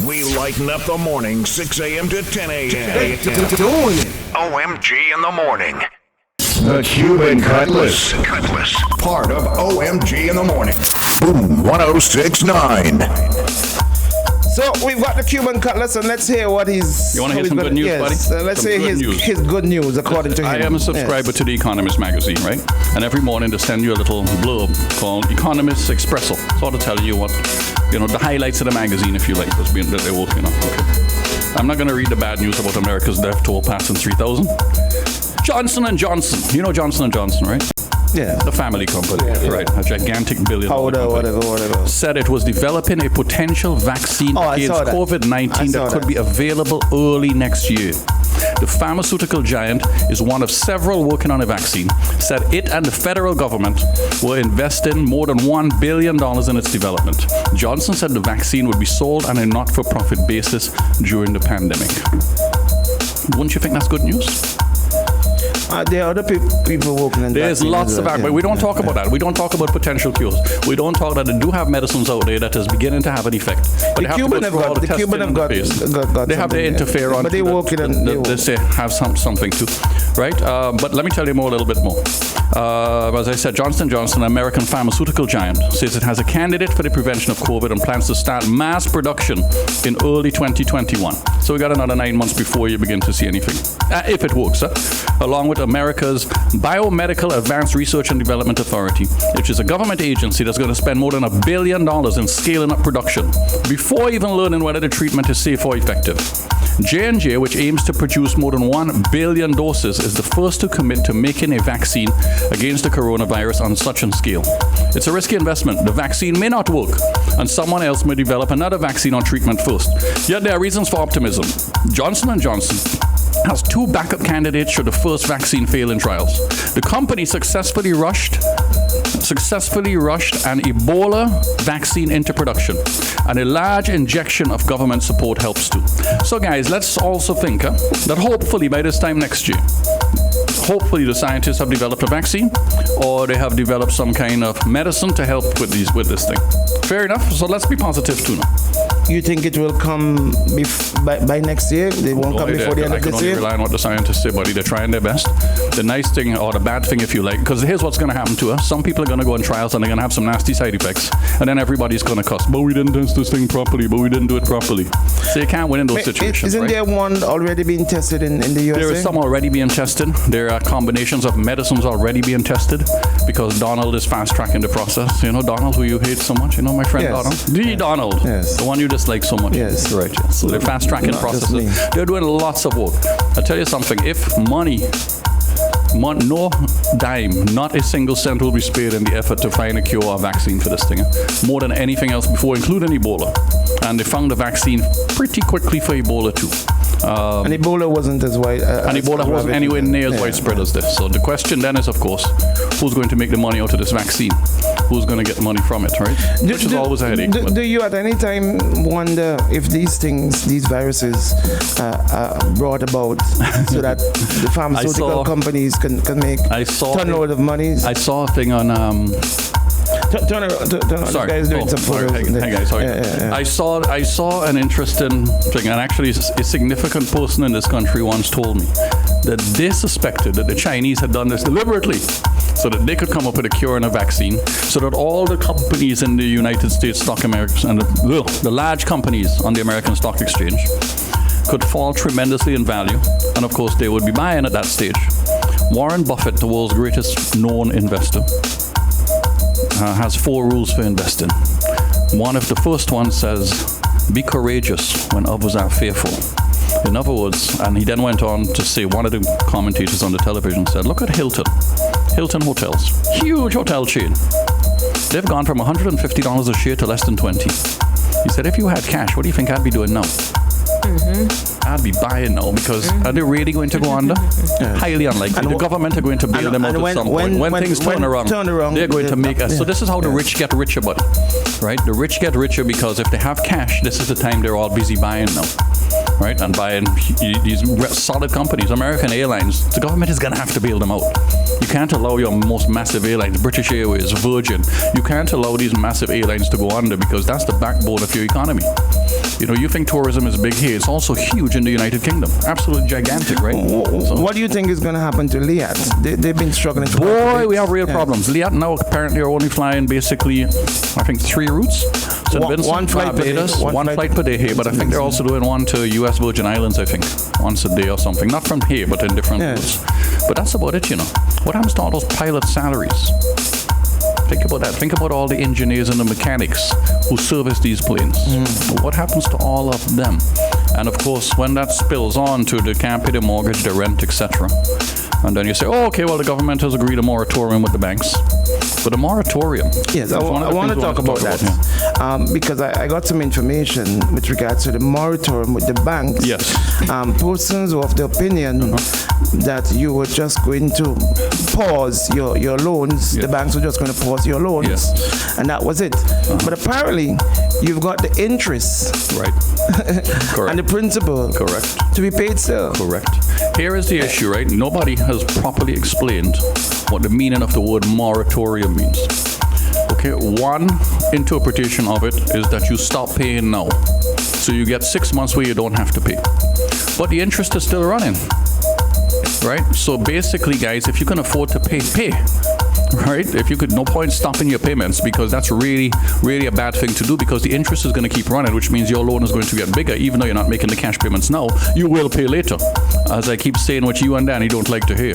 We lighten up the morning, 6 a.m. to 10 a.m. Doing it. OMG in the morning. The Cuban Cutlass. Part of OMG in the morning. Boom 1069. So we've got the Cuban Cutlass, and let's hear what he's. You want to hear some good news, buddy? Let's hear his good news, according to him. I am a subscriber to The Economist magazine, right? And every morning they send you a little blurb called Economist Espresso. Sort of tell you what, the highlights of the magazine, if you like, that they're working on. Okay. I'm not going to read the bad news about America's death toll passing 3,000. Johnson & Johnson. You know Johnson & Johnson, right? Yeah. The family company, right? A gigantic billion-dollar company. Whatever. Said it was developing a potential vaccine against COVID-19 that could be available early next year. The pharmaceutical giant is one of several working on a vaccine. Said it and the federal government were investing more than $1 billion in its development. Johnson said the vaccine would be sold on a not-for-profit basis during the pandemic. Wouldn't you think that's good news? There are other people working on that. There's lots of that, but we don't talk about that. We don't talk about potential cures. We don't talk that they do have medicines out there that is beginning to have an effect. But the Cuban have got they have their interferon. But they working on they say have something too, right? But let me tell you a little bit more. As I said, Johnson & Johnson, an American pharmaceutical giant, says it has a candidate for the prevention of COVID and plans to start mass production in early 2021. So we got another 9 months before you begin to see anything, if it works, along with America's Biomedical Advanced Research and Development Authority, which is a government agency that's going to spend more than $1 billion in scaling up production before even learning whether the treatment is safe or effective. J&J, which aims to produce more than 1 billion doses, is the first to commit to making a vaccine against the coronavirus on such a scale. It's a risky investment. The vaccine may not work, and someone else may develop another vaccine or treatment first. Yet there are reasons for optimism. Johnson & Johnson has 2 backup candidates should the first vaccine fail in trials. The company successfully rushed an Ebola vaccine into production, and a large injection of government support helps too. So guys, let's also think that hopefully by this time next year, hopefully the scientists have developed a vaccine, or they have developed some kind of medicine to help with this thing. Fair enough. So let's be positive too now. You think it will come by next year? They won't come before the end of this year? I can only rely on what the scientists say, buddy. They're trying their best. The nice thing, or the bad thing if you like, because here's what's going to happen to us. Some people are going to go in trials and they're going to have some nasty side effects. And then everybody's going to cuss, but we didn't test this thing properly, but we didn't do it properly. So you can't win in those situations, Isn't there one already being tested in the USA? There is some already being tested. There are combinations of medicines already being tested because Donald is fast-tracking the process. You know Donald, who you hate so much? You know my friend Donald? Donald. Yes. The one you dislike so much. Yes. Right, yes. So they're fast-tracking processes. They're doing lots of work. I'll tell you something. If no dime, not a single cent will be spared in the effort to find a cure or vaccine for this thing. More than anything else before, including Ebola. And they found a vaccine pretty quickly for Ebola too. And Ebola wasn't as wide. And Ebola wasn't anywhere near as widespread as this. So the question then is, of course, who's going to make the money out of this vaccine? Who's going to get money from it, right? Which is always a headache. Do you at any time wonder if these viruses are brought about so that the pharmaceutical companies can make tonload of money? I saw a thing on... Turn around. Sorry. Guys doing some photos. Hey guys, sorry. Yeah. I saw an interesting thing, and actually a significant person in this country once told me that they suspected that the Chinese had done this deliberately so that they could come up with a cure and a vaccine, so that all the companies in the United States stock market and the large companies on the American Stock Exchange could fall tremendously in value, and of course they would be buying at that stage. Warren Buffett, the world's greatest known investor, has 4 rules for investing. One of the first one says, be courageous when others are fearful. In other words, and he then went on to say, one of the commentators on the television said, look at Hilton Hotels, huge hotel chain. They've gone from $150 a share to less than 20. He said, if you had cash, what do you think I'd be doing now? I'd be buying now, because are they really going to go under? Highly unlikely. The government are going to bail them out at some point. When things turn around, they're going to make us. So this is how the rich get richer, buddy. Right? The rich get richer because if they have cash, this is the time they're all busy buying now. Right? And buying these solid companies, American Airlines, the government is going to have to bail them out. You can't allow your most massive airlines, British Airways, Virgin, you can't allow these massive airlines to go under, because that's the backbone of your economy. You think tourism is big here. It's also huge in the United Kingdom. Absolutely gigantic, right? What do you think is going to happen to Liat? They've been struggling. Boy, we have real problems. Liat now apparently are only flying basically, I think, 3 routes. St. Vincent, one flight Barbados, one flight per day here, but I think they're also doing one to U.S. Virgin Islands, I think, once a day or something. Not from here, but in different routes. But that's about it, What happens to all those pilot salaries? Think about that. Think about all the engineers and the mechanics who service these planes. What happens to all of them? And of course, when that spills on to they can't pay the mortgage, the rent, etc. And then you say, okay, well, the government has agreed a moratorium with the banks. But a moratorium. Yes, I want to talk about that. Because I got some information with regards to the moratorium with the banks. Yes. Persons were of the opinion that you were just going to pause your loans. Yes. The banks were just going to pause your loans. Yes. And that was it. But apparently, you've got the interest. Right. Correct. And the principal. Correct. To be paid still. Correct. Here is the issue, right? Nobody has properly explained what the meaning of the word moratorium means. Okay, one interpretation of it is that you stop paying now. So you get 6 months where you don't have to pay. But the interest is still running. Right? So basically, guys, if you can afford to pay, pay. Right? If you could, no point stopping your payments, because that's really, really a bad thing to do, because the interest is going to keep running, which means your loan is going to get bigger. Even though you're not making the cash payments now, you will pay later. As I keep saying, what you and Danny don't like to hear.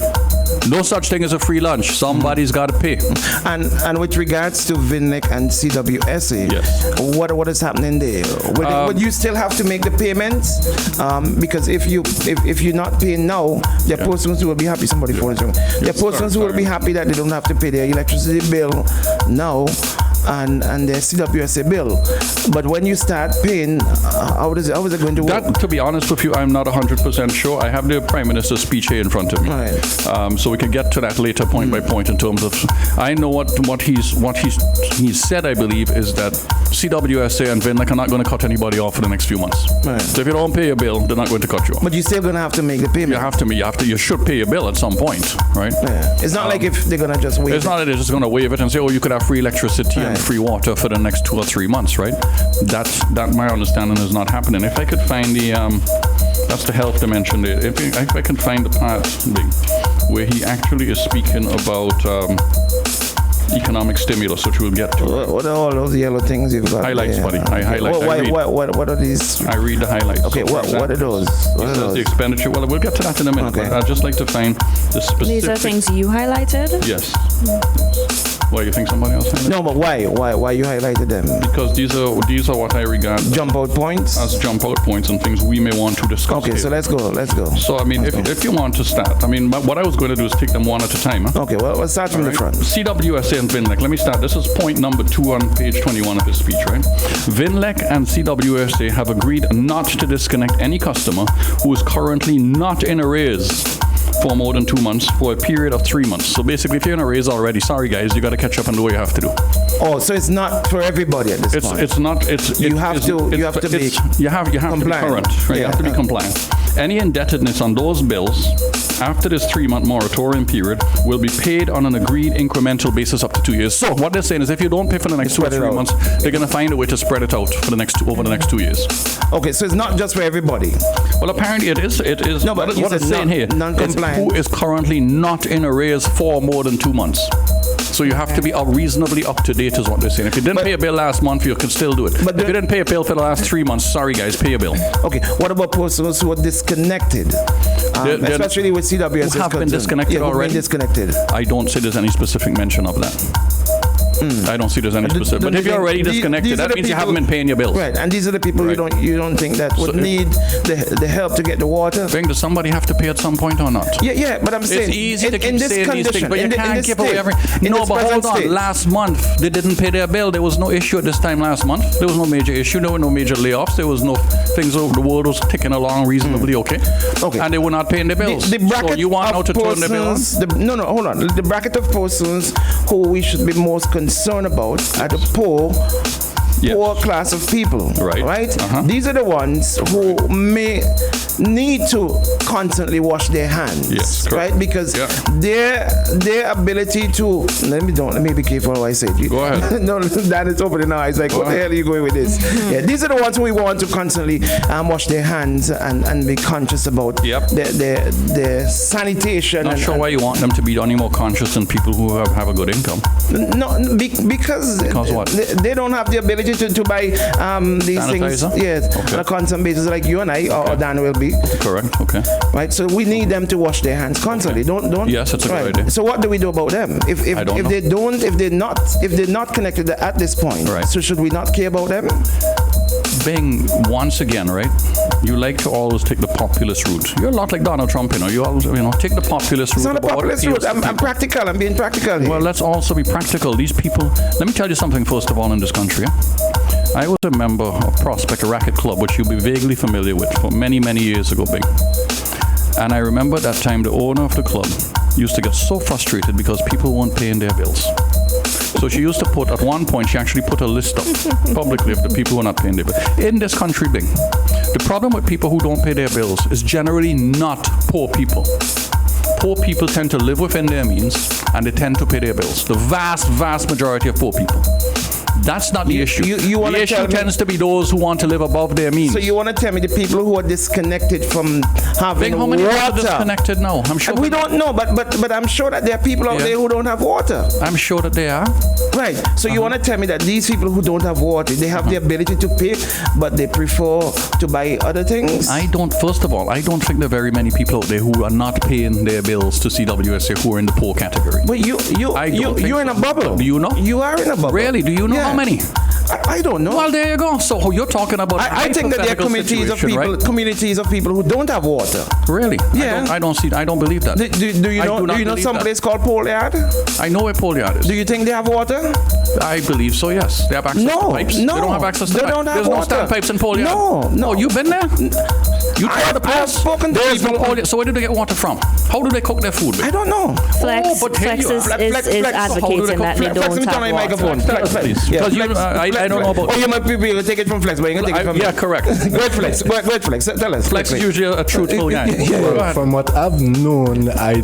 No such thing as a free lunch. Somebody's got to pay. And with regards to VINLEC and CWSA, yes. What is happening there? Would you still have to make the payments? Because if you're not paying now, there are persons who will be happy. Somebody phones me. There are persons who will be happy that they don't have to pay their electricity bill now and their CWSA bill. But when you start paying, how is it going to work? That, to be honest with you, I'm not 100% sure. I have the Prime Minister's speech here in front of me. Right. So we can get to that later point by point in terms of, I know what he's said, I believe, is that CWSA and VINLEC are not going to cut anybody off for the next few months. Right. So if you don't pay your bill, they're not going to cut you off. But you're still going to have to make the payment. You should pay your bill at some point, right? Yeah. It's not like if they're going to just waive it. It's not that they're just going to waive it and say, you could have free electricity and free water for the next 2 or 3 months, right? That my understanding is not happening. If I could find that's the health dimension there. If I can find the part where he actually is speaking about economic stimulus, which we'll get to. What are all those yellow things you've got? Highlights, buddy. I highlight. What are these? I read the highlights. Okay, what are those? What are those? The expenditure. Well, we'll get to that in a minute. Okay. But I'd just like to find the specific. These are things you highlighted? Yes. Why, you think somebody else highlighted? No, but why you highlighted them? Because these are what I regard jump out points as jump out points and things we may want to discuss. Okay, here. so let's go. So I mean, if you want to start, I mean, what I was going to do is take them one at a time. Huh? Okay, well, let's start from the front. CWSA and VINLEC. Let me start. This is point number 2 on page 21 of his speech, right? VINLEC and CWSA have agreed not to disconnect any customer who is currently not in arrears for more than 2 months for a period of 3 months. So basically, if you're in a raise already, sorry guys, you got to catch up and do what you have to do. Oh, so it's not for everybody at this point. It's not. You have to be compliant. You have to be current. Right? You have to be compliant. Any indebtedness on those bills after this 3-month moratorium period will be paid on an agreed incremental basis up to 2 years. So what they're saying is, if you don't pay for the next 2 or 3 months, they're going to find a way to spread it out for over the next 2 years. Okay, so it's not just for everybody. Well, apparently it is. It is. No, but what it's saying here is who is currently not in arrears for more than 2 months. So you have to be reasonably up to date, is what they're saying. If you didn't pay a bill last month, you can still do it. But if you didn't pay a bill for the last 3 months, sorry guys, pay a bill. Okay, what about persons who are disconnected? Especially with CWS. Who have been disconnected already? Disconnected. I don't see there's any specific mention of that. I don't see there's any specific. But if you're already disconnected, that means you haven't been paying your bills. Right, and these are the people you don't think that would need the help to get the water. Does somebody have to pay at some point or not? Yeah, but I'm saying it's easy to keep saying these things, but you can't give away every. No, but hold on. Last month they didn't pay their bill. There was no issue at this time last month. There was no major issue. There were no major layoffs. There was no things over the world was ticking along reasonably okay. And they were not paying their bills. The bracket so you want now to turn their bill on? No, hold on. The bracket of persons who we should be most concerned about are the poor Yes. poor class of people. Right. Uh-huh. These are the ones who may need to constantly wash their hands. Yes, correct. Right? Because their ability to let me be careful how I say it. Go ahead. No, Dan is opening now. It's like, what the hell are you going with this? Yeah, these are the ones who we want to constantly wash their hands and be conscious about their sanitation. Not sure why you want them to be any more conscious than people who have a good income. No, because what? They don't have the ability to buy these Sanitizer? things. Yes, Okay. on a constant basis, like you and I or Dan will be. Correct. Okay. Right, so we need them to wash their hands constantly. Don't. Yes, that's a good idea. So what do we do about them? If they're not connected at this point, Right. so should we not care about them? Bing, once again, right? You like to always take the populist route. You're a lot like Donald Trump, You always, take the populist route. It's not a about what populist appeals route. to I'm people. practical. I'm being practical here. Well, let's also be practical. These people, let me tell you something first of all in this country. I was a member of Prospect Racket Club, which you'll be vaguely familiar with, for many, many years ago, Bing. And I remember that time the owner of the club used to get so frustrated because people weren't paying their bills. So she used to at one point, she actually put a list up publicly of the people who are not paying their bills. In this country, Bing, the problem with people who don't pay their bills is generally not poor people. Poor people tend to live within their means and they tend to pay their bills. The vast, vast majority of poor people. That's not the issue. The issue tends to be those who want to live above their means. So you want to tell me the people who are disconnected from having Bing, how many water? people are disconnected now? I'm sure. We don't know, but I'm sure that there are people out there who don't have water. I'm sure that they are. Right. So you want to tell me that these people who don't have water, they have the ability to pay, but they prefer to buy other things? First of all, I don't think there are very many people out there who are not paying their bills to CWSA who are in the poor category. But you're in a bubble. Do you know? You are in a bubble. Really? Do you know how many? I don't know. Well, there you go. So you're talking about I think that there are communities of people who don't have water. Really? Yeah. I don't believe that. Do you know some place called Polyard? I know where Polyard is. Do you think they have water? I believe so, yes. They have access to pipes. No. They don't have access to They pipes. don't have There's water. no standpipes in Polyard. No. Oh, you've been there? You tried the place? I have spoken to There's people. no Polyard. So where do they get water from? How do they cook their food? I don't know. Flex, but here Flex you are. is Flex, advocating that they Flex, don't let me turn on your have microphone. water. Flex. Because I don't know about. Oh, you might be able to take it from Flex, but you're going to take it from me. Yeah, correct. Go ahead, Flex. Go ahead, Flex. Tell us. Flex is usually a truthful guy. Go ahead. From what I've known, I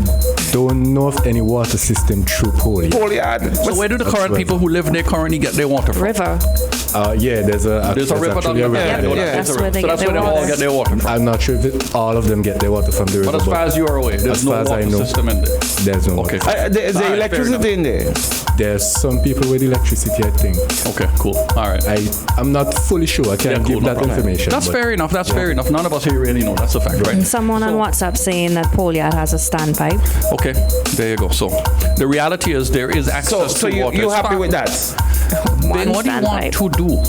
don't know of any water system through Poly. Polyard. So where do the current people who live there currently get their water from? River. There's a river down actually the a river. back. Yeah. That's where they So get that's where their they all water. get their water from. I'm not sure if all of them get their water from the river. But as far as you are aware, there's as no far as I water know, system in there. there's no Okay. water. There's All right, electricity in there. There's some people with electricity, I think. Okay, cool. All right. I'm not fully sure. I can't give that information. That's but fair enough. That's fair enough. None of us here really know. That's a fact, right? Someone on WhatsApp saying that Polyard has a standpipe. Okay, there you go. So the reality is there is access So to water. you're happy with that? Then what do you want to do?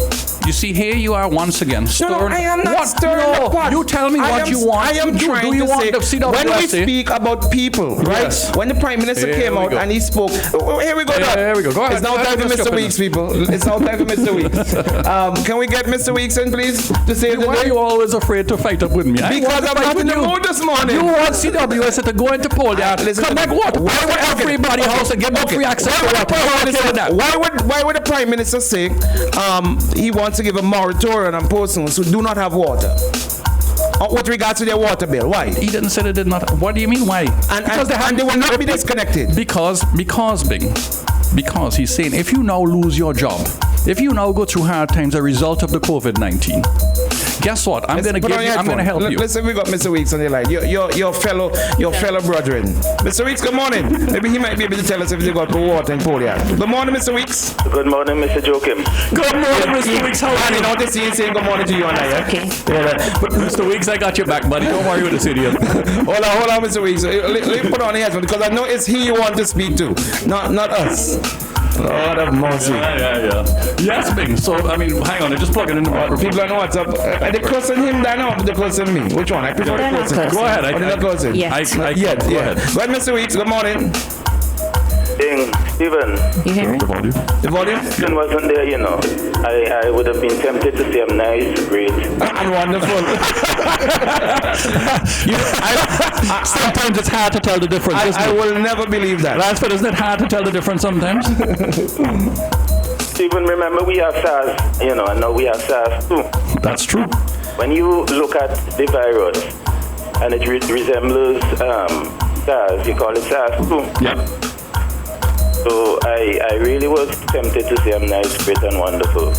You see, here you are once again stirring. No, I am not what? stirring the pot. You tell me what you want. I am trying do you to want say, the CWSA? when we speak about people, right? Yes. When the Prime Minister Here came we out go. and he spoke, here we go. Yeah, Doc. here we go. Go ahead. It's now Go ahead, time for let's Mr. jump in Weeks, people. It's now time for Mr. Weeks. Can we get Mr. Weeks in, please, to save the Why are day? you always afraid to fight up with me? Because I'm not in the mood this morning. You want CWSA to go into Polyard, Listen to connect me. water, Why would everybody house and give them free access to water. Why would the Prime Minister say he wants to give a moratorium on persons who do not have water? With regards to their water bill, why? He didn't say they did not. What do you mean why? And they will not be disconnected. Because he's saying if you now lose your job, if you now go through hard times as a result of the COVID-19, guess what? I'm going to help you. Listen, we got Mr. Weeks on the line. Your fellow brethren. Mr. Weeks, good morning. Maybe he might be able to tell us if they got water in Polyard. Good morning, Mr. Weeks. Good morning, Mr. Joachim. Good morning, Mr. Weeks. How are you? Now this is saying good morning to you and I. Yeah? Okay. But Mr. Weeks, I got your back, buddy. Don't worry with this idiot. Hold on, Mr. Weeks. Let me put on the headphones because I know it's he you want to speak to, not us. Lord have mercy. Yeah. Yes, Bing. So, I mean, hang on. Just plug it in the microphone. People on WhatsApp, are they cursing him down or are they cursing me? Which one? I prefer They're the not cursing. cursing. Go ahead. Or they're not cursing? Yes. Go Yeah. ahead. Go ahead, Mr. Weeks. Good morning. Stephen, You hear me? The volume? Stephen wasn't there, you know. I would have been tempted to say I'm nice, great. And wonderful. Sometimes it's hard to tell the difference. isn't I it? will never believe that. Ransford, isn't it hard to tell the difference sometimes? Even remember we have SARS, and now we have SARS too. That's true. When you look at the virus and it resembles SARS, you call it SARS too. Yeah. So I really was tempted to say I'm nice, great, and wonderful.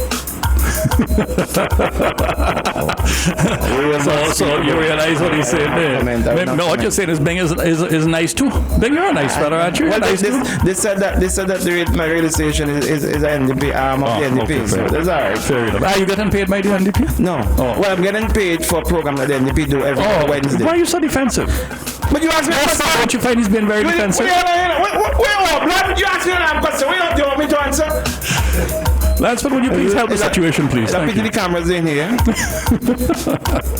So you realize what he's saying there. No, what you're saying is Bing is nice too. Bing, you're a nice fella, aren't you? Well, Nice too. they said that my radio station is NDP arm of the NDP. Okay, So that's all right. Fair enough. Are you getting paid by the NDP? No. Oh. Well, I'm getting paid for a program that the NDP do every Wednesday. Why are you so defensive? But you asked me a question. Don't you find he's been very defensive? Wait, blood. You asked me a question. Do you want me to answer? Lansford, would you please help the situation, please? I'll Thank put the you. cameras in here.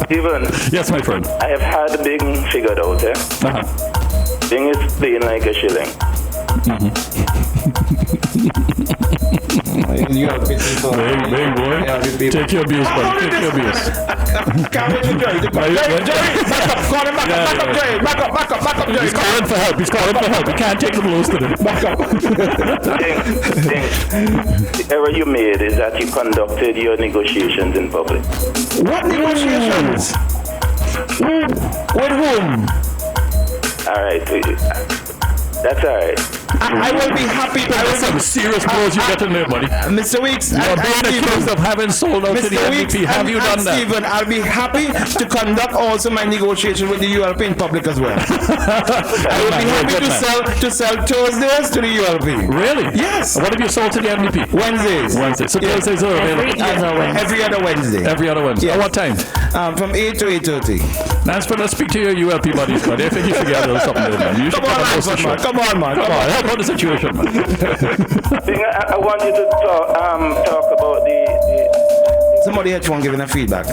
Stephen, Yes, my friend. I have had Bing figured out, eh? Uh-huh. Bing is playing like a shilling. You have big people. Bing, boy. Take your abuse, buddy. Take your abuse. Can't wait to Jerry. Jerry, back up. Call him back up, Jerry. Back up, Jerry. He's calling for help. He can't take the blows today. Back up. The error you made is that you conducted your negotiations in public. What negotiations? With whom? All right. That's all right. I will be happy. Some serious blows you get in there, buddy. Mr. Weeks, You're being accused of having sold out to the Mr. Weeks, NDP. Have you done that? Stephen, I'll be happy to conduct also my negotiation with the ULP in public as well. I will be happy to sell Thursdays to the ULP. Really? Yes. What have you sold to the NDP? Wednesdays. So Thursdays are available. Every other Wednesday. Every other Wednesday. Yes. At what time? From 8 to 8:30. Lansford, let's speak to your ULP buddies, buddy. I think you forget a little something there, man. You should Come on, come and host the man. show. Come on, man. Come on, help out the situation, man. Bing, I want you to talk about the Somebody had one giving a feedback.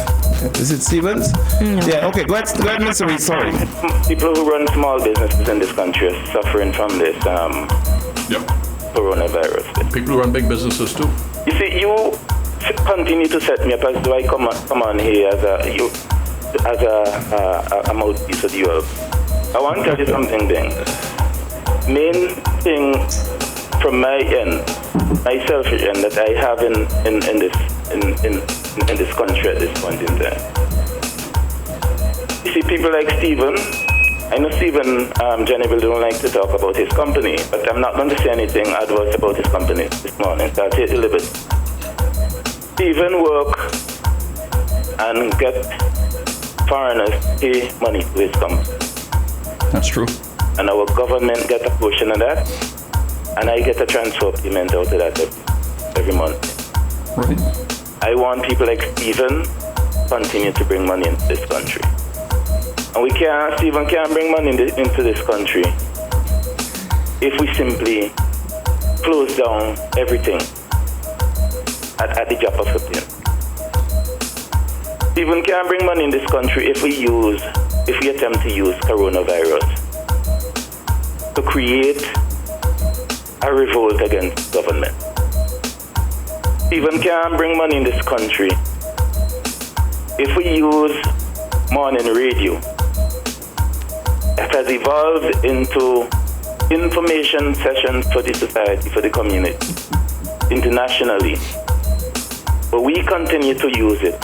Is it Stevens? Yeah, okay. Go ahead, Mr. Reed. Sorry. people who run small businesses in this country are suffering from this coronavirus. People who run big businesses too. You see, you continue to set me up as though I come on here as a mouthpiece of you. I want to tell you something, Bing. Main thing from my end, my selfish end, that I have in this country at this point in time. You see, people like Stephen. I know Stephen Jennifer don't like to talk about his company, but I'm not going to say anything adverse about his company this morning, so I'll take the liberty. Stephen work and get foreigners pay money to his company. That's true. And our government get a portion of that, and I get a transfer payment out of that every month. Right. I want people like Stephen continue to bring money into this country. And Stephen can't bring money into this country if we simply close down everything at the drop of a pin. Stephen can't bring money in this country if we attempt to use coronavirus to create a revolt against government. Stephen can't bring money in this country if we use morning radio that has evolved into information sessions for the society, for the community, internationally. But we continue to use it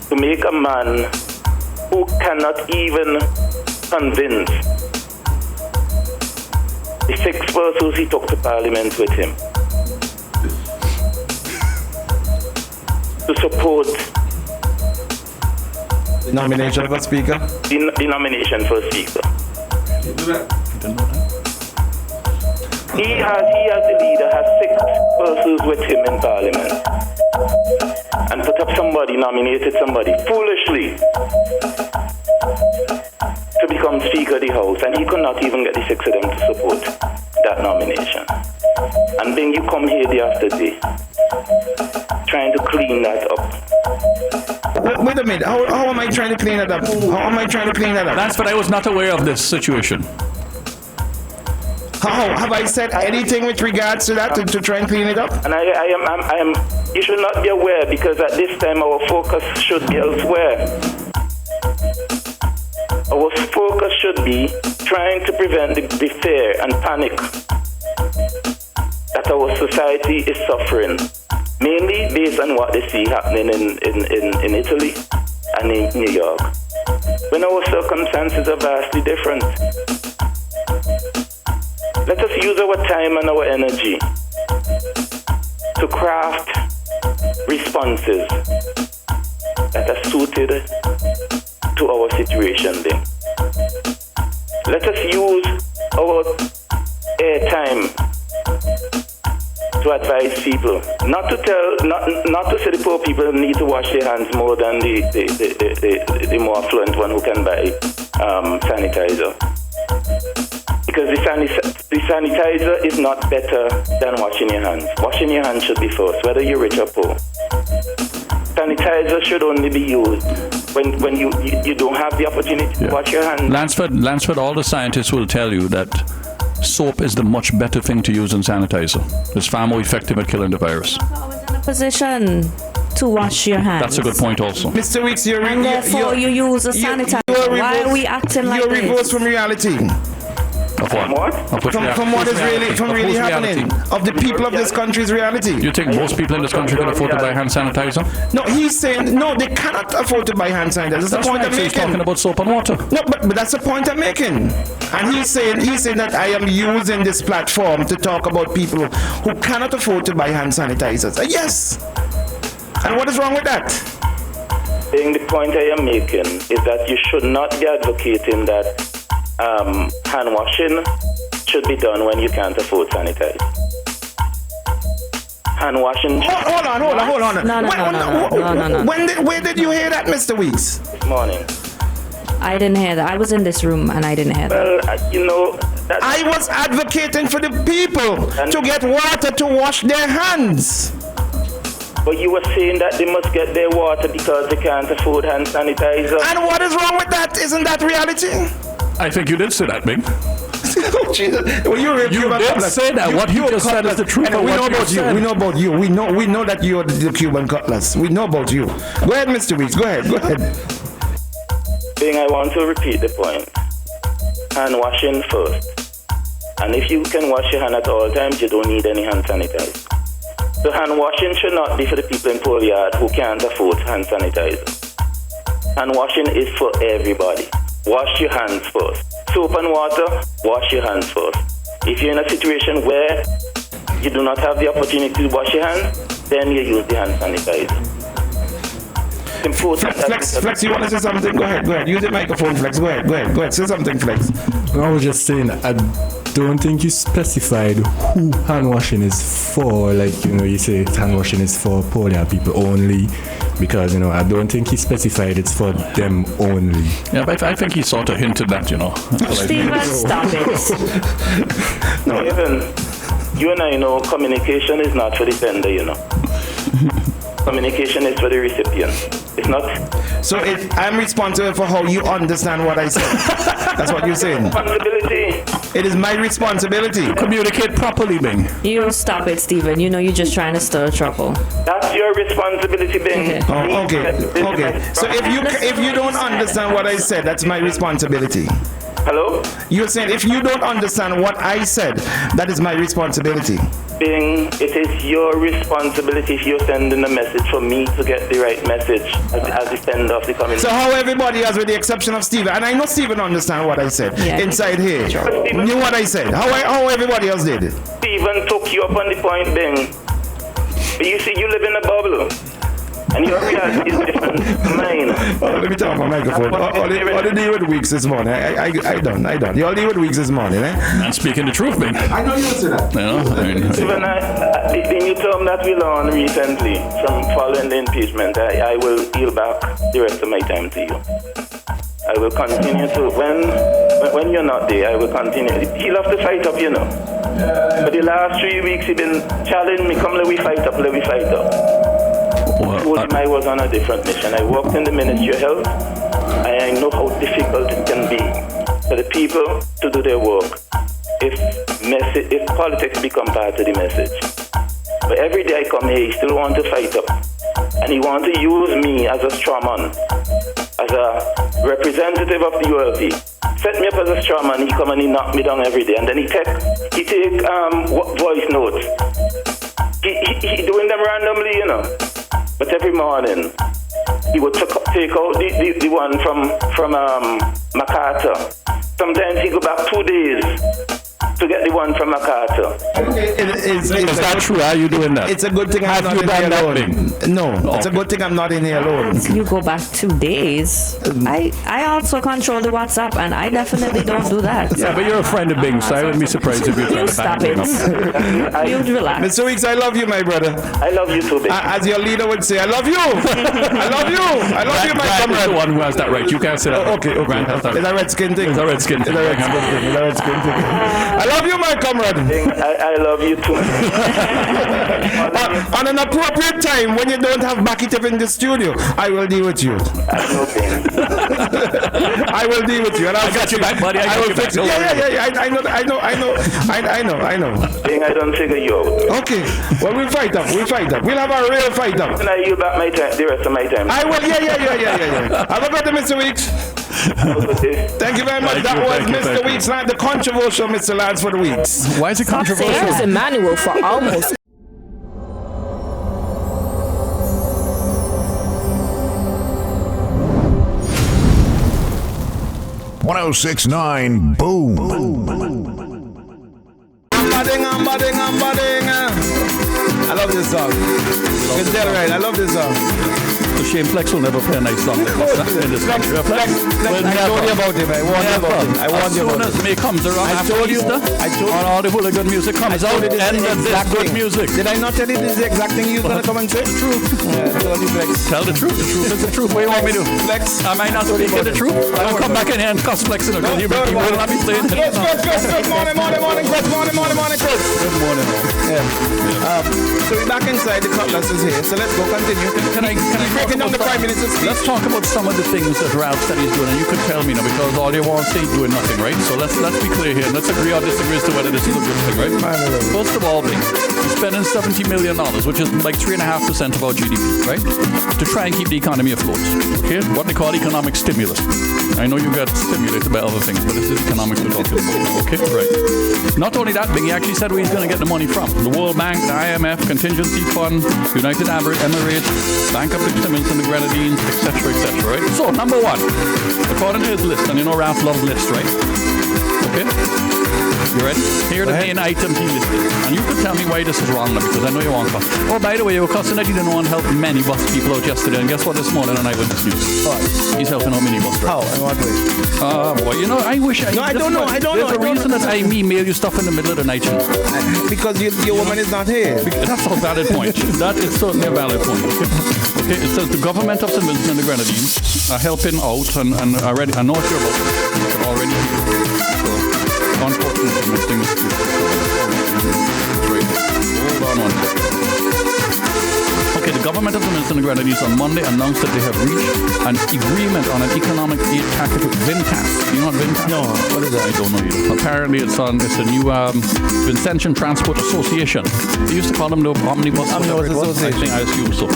to make a man who cannot even convince the 6 persons he took to Parliament with him to support The nomination of a speaker. the nomination for Speaker. He as the leader has 6 persons with him in Parliament, and nominated somebody foolishly to become Speaker of the House, and he could not even get the 6 of them to support that nomination. And then you come here day after day trying to clean that up. Wait a minute. How am I trying to clean it up? That's what I was not aware of this situation. How have I said anything with regards to that to try and clean it up? And I am. You should not be aware, because at this time our focus should be elsewhere. Our focus should be trying to prevent the fear and panic that that our society is suffering, mainly based on what they see happening in Italy and in New York, when our circumstances are vastly different. Let us use our time and our energy to craft responses that are suited to our situation then. Let us use our airtime to advise people, not to say the poor people need to wash their hands more than the more affluent one who can buy sanitizer. Because the sanitizer is not better than washing your hands. Washing your hands should be first, whether you're rich or poor. Sanitizer should only be used when you don't have the opportunity to wash your hands. Lansford, all the scientists will tell you that soap is the much better thing to use than sanitizer. It's far more effective at killing the virus. Always in a position to wash your hands. That's a good point also. Mr. Weeks, you use a sanitizer. Why are we acting like this? You're reverse from reality. Of what? From what is really happening. Of the people of this country's reality. You think most people in this country can afford to buy hand sanitizer? No, he's saying, no, they cannot afford to buy hand sanitizer. That's the point I'm making. He's talking about soap and water. No, but that's the point I'm making. And he's saying that I am using this platform to talk about people who cannot afford to buy hand sanitizers. Yes. And what is wrong with that? The point I am making is that you should not be advocating that hand washing should be done when you can't afford sanitizer. Hand washing. Hold on. No. Where did you hear that, Mr. Weeks? This morning. I didn't hear that. I was in this room and I didn't hear that. Well, I was advocating for the people to get water to wash their hands. But you were saying that they must get their water because they can't afford hand sanitizer. And what is wrong with that? Isn't that reality? I think you did say that, Bing. Oh, Jesus. Well, you did say that. What you just said is the truth. We know about you. We know about you. We know that you are the Cuban cutlass. We know about you. Go ahead, Mr. Weeks. Go ahead. Bing, I want to repeat the point. Hand washing first. And if you can wash your hand at all times, you don't need any hand sanitizer. So hand washing should not be for the people in poor yard who can't afford hand sanitizer. Hand washing is for everybody. Wash your hands first. Soap and water, wash your hands first. If you're in a situation where you do not have the opportunity to wash your hands, then you use the hand sanitizer. It's important. Flex, you want to say something? Go ahead. Use the microphone, Flex. Go ahead. Say something, Flex. I was just saying, I don't think you specified who hand washing is for. Like, you say hand washing is for poor people only. Because, I don't think he specified it's for them only. Yeah, but I think he sort of hinted that, Stephen, stop it. No, even you and I know communication is not for the sender, Communication is for the recipient. It's not. So I'm responsible for how you understand what I said. That's what you're saying. Responsibility. It is my responsibility. Communicate properly, Bing. You stop it, Stephen. You're just trying to stir trouble. That's your responsibility, Bing. Okay. So if you don't understand what I said, that's my responsibility. Hello? You're saying if you don't understand what I said, that is my responsibility. Bing, it is your responsibility if you're sending a message for me to get the right message as the sender of the community. So how everybody else, with the exception of Stephen, and I know Stephen understand what I said inside here. Knew what I said. How everybody else did it. Stephen took you up on the point, Bing. But you see, you live in a bubble. And your reality is different to mine. Let me turn on my microphone. All the deal with Weeks this morning. I done. You all deal with Weeks this morning, I'm speaking the truth, man. I know you say that. Even the new term that we learned recently from following the impeachment, I will yield back the rest of my time to you. I will continue to, when you're not there, I will continue. He loves to fight up, For the last 3 weeks, he been challenging me, come let we fight up. I told him I was on a different mission. I worked in the Ministry of Health, and I know how difficult it can be for the people to do their work if politics become part of the message. But every day I come here, he still wants to fight up. And he wants to use me as a straw man, as a representative of the ULP, set me up as a straw man. He come and he knock me down every day, and then he take voice notes. He doing them randomly, you know. But every morning he would take out the one from MacArthur. Sometimes he go back 2 days to get the one from MacArthur. Is that true? Are you doing that? It's a good thing I'm not in here alone. No, it's a good thing I'm not in here alone. You go back 2 days. I also control the WhatsApp, and I definitely don't do that. Yeah, but you're a friend of Bing, so I wouldn't be surprised if you stop it. You'd relax. Mr. Weeks, I love you, my brother. I love you too, Bing. As your leader would say, I love you. I love you. I love you, my Grant is comrade. the one who has that right. You can't say that. Okay. Grant has that It's a redskin thing. It's a redskin thing. It's a redskin thing. I love you, my comrade. Bing, I love you too. On an appropriate time, when you don't have Bakitov in the studio, I will deal with you. I know, Bing. I will deal with you. And I got you back, buddy. I will fix it. Yeah. I know. Bing, I don't figure you out. Okay. Well, we'll fight up. We'll have a real fight up. Can I yield back my time, the rest of my time? I will. Yeah. Have a good day, Mr. Weeks. Thank you very much. That was Mr. Weeks, the controversial Mr. Lance for the Weeks. Why is it Here's controversial? Emmanuel for almost 1069 Boom. I'm budding. I love this song. It's dead right. I love this song. So Shane Flex will never play a nice song like this in this country. Flex, I told you about him. I warned you about him. As soon as May comes around after Easter, and all the hooligan music comes out, and this good music. Did I not tell you this is the exact thing you was going to come and say? True. Yeah, I told you, Flex. Tell the truth. The truth is the truth. What do you want me to do? Flex. Am I not speaking the truth? I will come back in here and cuss Flex in it. He will not be playing. Yes, Chris. Morning, Chris. Morning, Chris. Good morning. Yeah. So we're back inside. The Cutlass is here. So let's go continue. Can I breaking down the 5 minutes of speech? Let's talk about some of the things that Ralph said he's doing, and you could tell me now because all you want to say is doing nothing, right? So let's be clear here. Let's agree or disagree as to whether this is a good thing, right? First of all, Bing, he's spending $70 million, which is like 3.5% of our GDP, right? To try and keep the economy afloat. Okay? What they call economic stimulus. I know you got stimulated by other things, but this is economics we're talking about. Okay? Right. Not only that, Bing, he actually said where he's going to get the money from. The World Bank, the IMF, Contingency Fund, United Arab Emirates, Bank of the Simmons and the Grenadines, etc., right? So, number one, according to his list, and you know Ralph loves lists, right? Okay? You ready? Here are the main items he listed. And you could tell me why this is wrong now, because I know you want to. Oh, by the way, you were cussing that he didn't want to help many bus people out yesterday. And guess what this morning on Eyewitness News? What? He's helping out many bus drivers. How? In what way? Boy, you know, I wish I... No, I don't know. There's a reason that I email you stuff in the middle of the night. Because your woman is not here. That's a valid point. That is certainly a valid point. Okay, it says the government of St. Vincent and the Grenadines are helping out, and already, I know what you're about. You're already here. So, unfortunately, my thing is... Hold on one second. Okay, the government of St. Vincent and the Grenadines on Monday announced that they have reached an agreement on an economic aid package with VinTAS. You know what VinTAS? No, what is that? I don't know either. Apparently, it's a new Vincentian Transport Association. They used to call them the Omnibus Association. I assume so.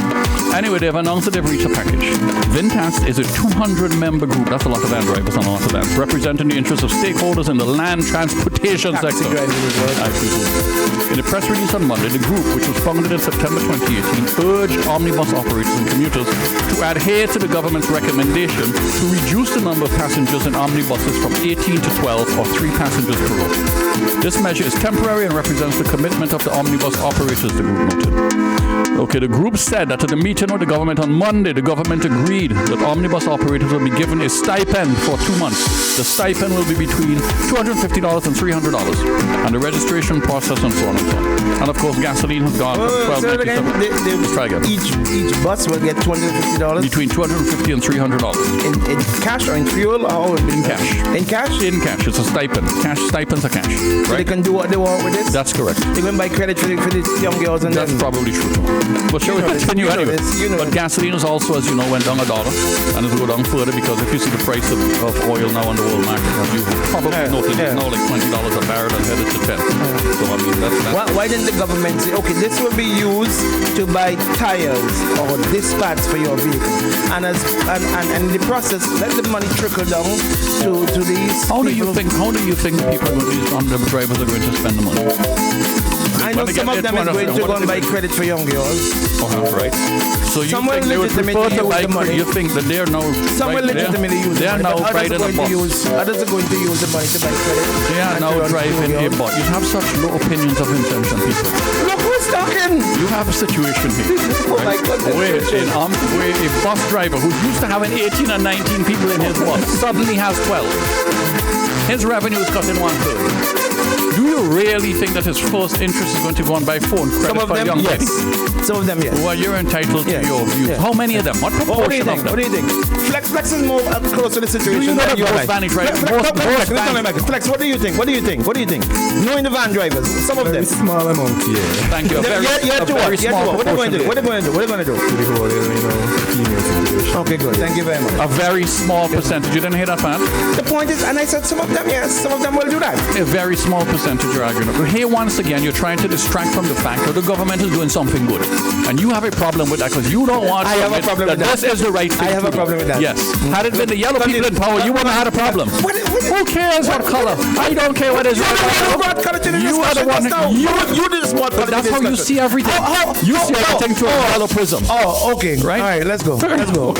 Anyway, they've announced that they've reached a package. VinTAS is a 200-member group. That's a lot of van drivers and a lot of vans, representing the interests of stakeholders in the land transportation sector. I presume. In a press release on Monday, the group, which was founded in September 2018, urged omnibus operators and commuters to adhere to the government's recommendation to reduce the number of passengers in omnibuses from 18 to 12 or 3 passengers per row. This measure is temporary and represents the commitment of the omnibus operators, the group noted. Okay, the group said that at the meeting with the government on Monday, the government agreed that omnibus operators will be given a stipend for 2 months. The stipend will be between $250 and $300, and the registration process and so on and so on. And of course, gasoline has gone from $12.97. Each bus will get $250? Between $250 and $300. In cash or in fuel? Or in cash. In cash? In cash. It's a stipend. Cash stipends are cash. So they can do what they want with this? That's correct. They can buy credit for these young girls and That's then... probably true. But shall we continue anyway? But gasoline is also, as you know, went down $1, and it'll go down further because if you see the price of oil now on the world market, as you probably noticed, it's now like $20 a barrel and headed to 10. So I mean, that's why didn't the government say, okay, this will be used to buy tires or disc pads for your vehicle, and in the process, let the money trickle down to these. How do you think people are going to, the drivers are going to spend the money? I know some of them are going to go and buy credit for young girls. Right. So you think they would prefer to buy credit? You think that they're now some will legitimately use they are now riding a bus. Others are going to use the money to buy credit. They are now driving a bus. You have such low opinions of intention, people. Look who's talking. You have a situation here. Oh my goodness. Where a bus driver who's used to having 18 or 19 people in his bus suddenly has 12. His revenue is cut in 1/3. Do you really think that his first interest is going to go on by phone credit for young ladies? Some of them, yes. Well, you're entitled to your views. Yeah. How many of them? What proportion of them? What do you think? Flex is more close to the situation. Do you know that both van drivers? Flex, what do you think? What do you think? Knowing the van drivers, some of them. Very small amount, yeah. Thank you. Very small. What are they going to do? The whole, female situation. Okay, good. Thank you very much. A very small percentage. You didn't hear that, man? The point is, and I said some of them, yes, some of them will do that. A very small percentage you're arguing. Here, once again, you're trying to distract from the fact that the government is doing something good. And you have a problem with that because you don't want to admit that this is the right thing. I have a problem with that. Yes. Had it been the yellow people in power, you wouldn't have had a problem. Who cares what color? I don't care what is right. You are the one. You did this one. That's how you see everything. You see everything through a yellow prism. Oh, okay. Right? All right, let's go. Let's go.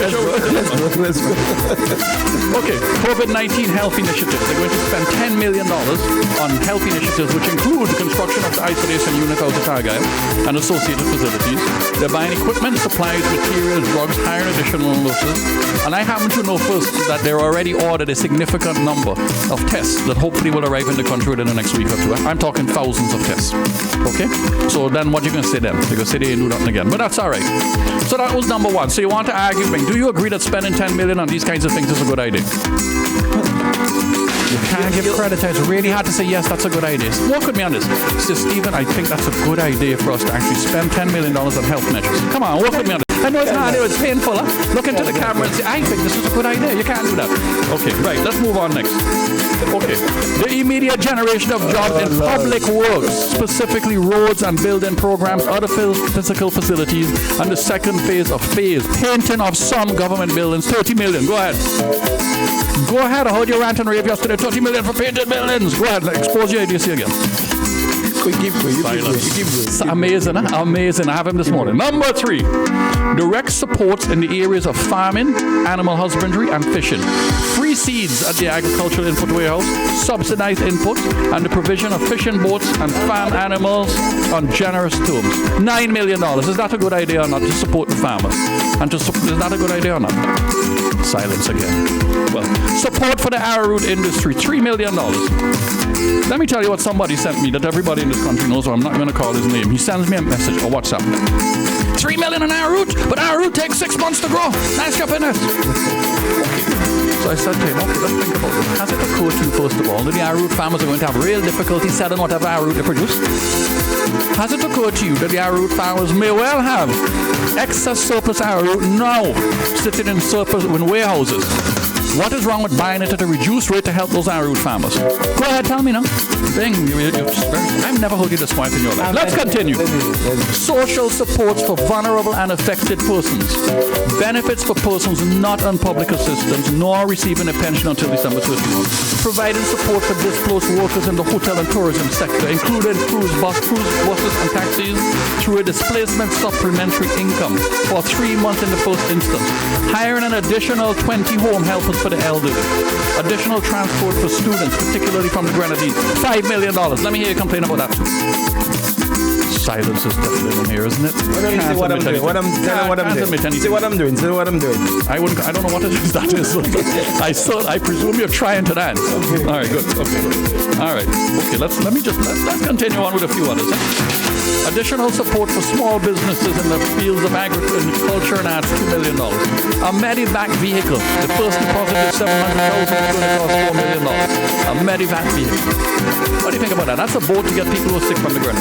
Okay, COVID-19 health initiatives. They're going to spend $10 million on health initiatives, which include the construction of the isolation unit out of Argyle and associated facilities. They're buying equipment, supplies, materials, drugs, hiring additional nurses. And I happen to know first that they're already ordered a significant number of tests that hopefully will arrive in the country within the next week or two. I'm talking thousands of tests. Okay? So then what are you going to say then? They're going to say they didn't do nothing again. But that's all right. So that was number one. So you want to argue, do you agree that spending $10 million on these kinds of things is a good idea? You can't give credit. It's really hard to say, yes, that's a good idea. Work with me on this. So, Stephen, I think that's a good idea for us to actually spend $10 million on health measures. Come on, work with me on this. I know it's hard, it's painful. Huh? Look into the camera and say, I think this is a good idea. You can't do that. Okay, right, let's move on next. Okay, the immediate generation of jobs in public works, specifically roads and building programs, other physical facilities, and the second phase of painting of some government buildings, 30 million. Go ahead. Go ahead, I heard your rant and rave yesterday, 30 million for painted buildings. Go ahead, expose your idiocy again. You keep going. Amazing, huh? Amazing. I have him this morning. Number 3, direct supports in the areas of farming, animal husbandry, and fishing. Free seeds at the agricultural input warehouse, subsidized input, and the provision of fishing boats and farm animals on generous terms. $9 million. Is that a good idea or not to support the farmers? Is that a good idea or not? Silence again. Well, support for the arrowroot industry, $3 million. Let me tell you what somebody sent me that everybody in this country knows, so I'm not going to call his name. He sends me a message or WhatsApp. $3 million on arrowroot, but arrowroot takes 6 months to grow. Nice job in it. Okay. So I said to him, okay, let's think about it. Has it occurred to you, first of all, that the arrowroot farmers are going to have real difficulty selling whatever arrowroot they produce? Has it occurred to you that the arrowroot farmers may well have excess surplus arrowroot now sitting in surplus in warehouses? What is wrong with buying it at a reduced rate to help those arrowroot farmers? Go ahead, tell me now. I've never heard you this quiet in your life. Let's continue. Social supports for vulnerable and affected persons. Benefits for persons not on public assistance nor receiving a pension until December 31. Providing support for displaced workers in the hotel and tourism sector, including cruise buses and taxis, through a displacement supplementary income for 3 months in the first instance. Hiring an additional 20 home helpers for the elderly. Additional transport for students, particularly from the Grenadines. $5 million. Let me hear you complain about that too. Silence is definitely in here, isn't it? See what I'm doing. See what I'm doing. I don't know what it is that is. I presume you're trying to dance. Okay. All right, good. Okay. All right. Okay, let's continue on with a few others. Additional support for small businesses in the fields of agriculture and arts, $2 million. A Medivac vehicle. The first deposit is $700,000. It's going to cost $4 million. A Medivac vehicle. What do you think about that? That's a boat to get people who are sick from the ground.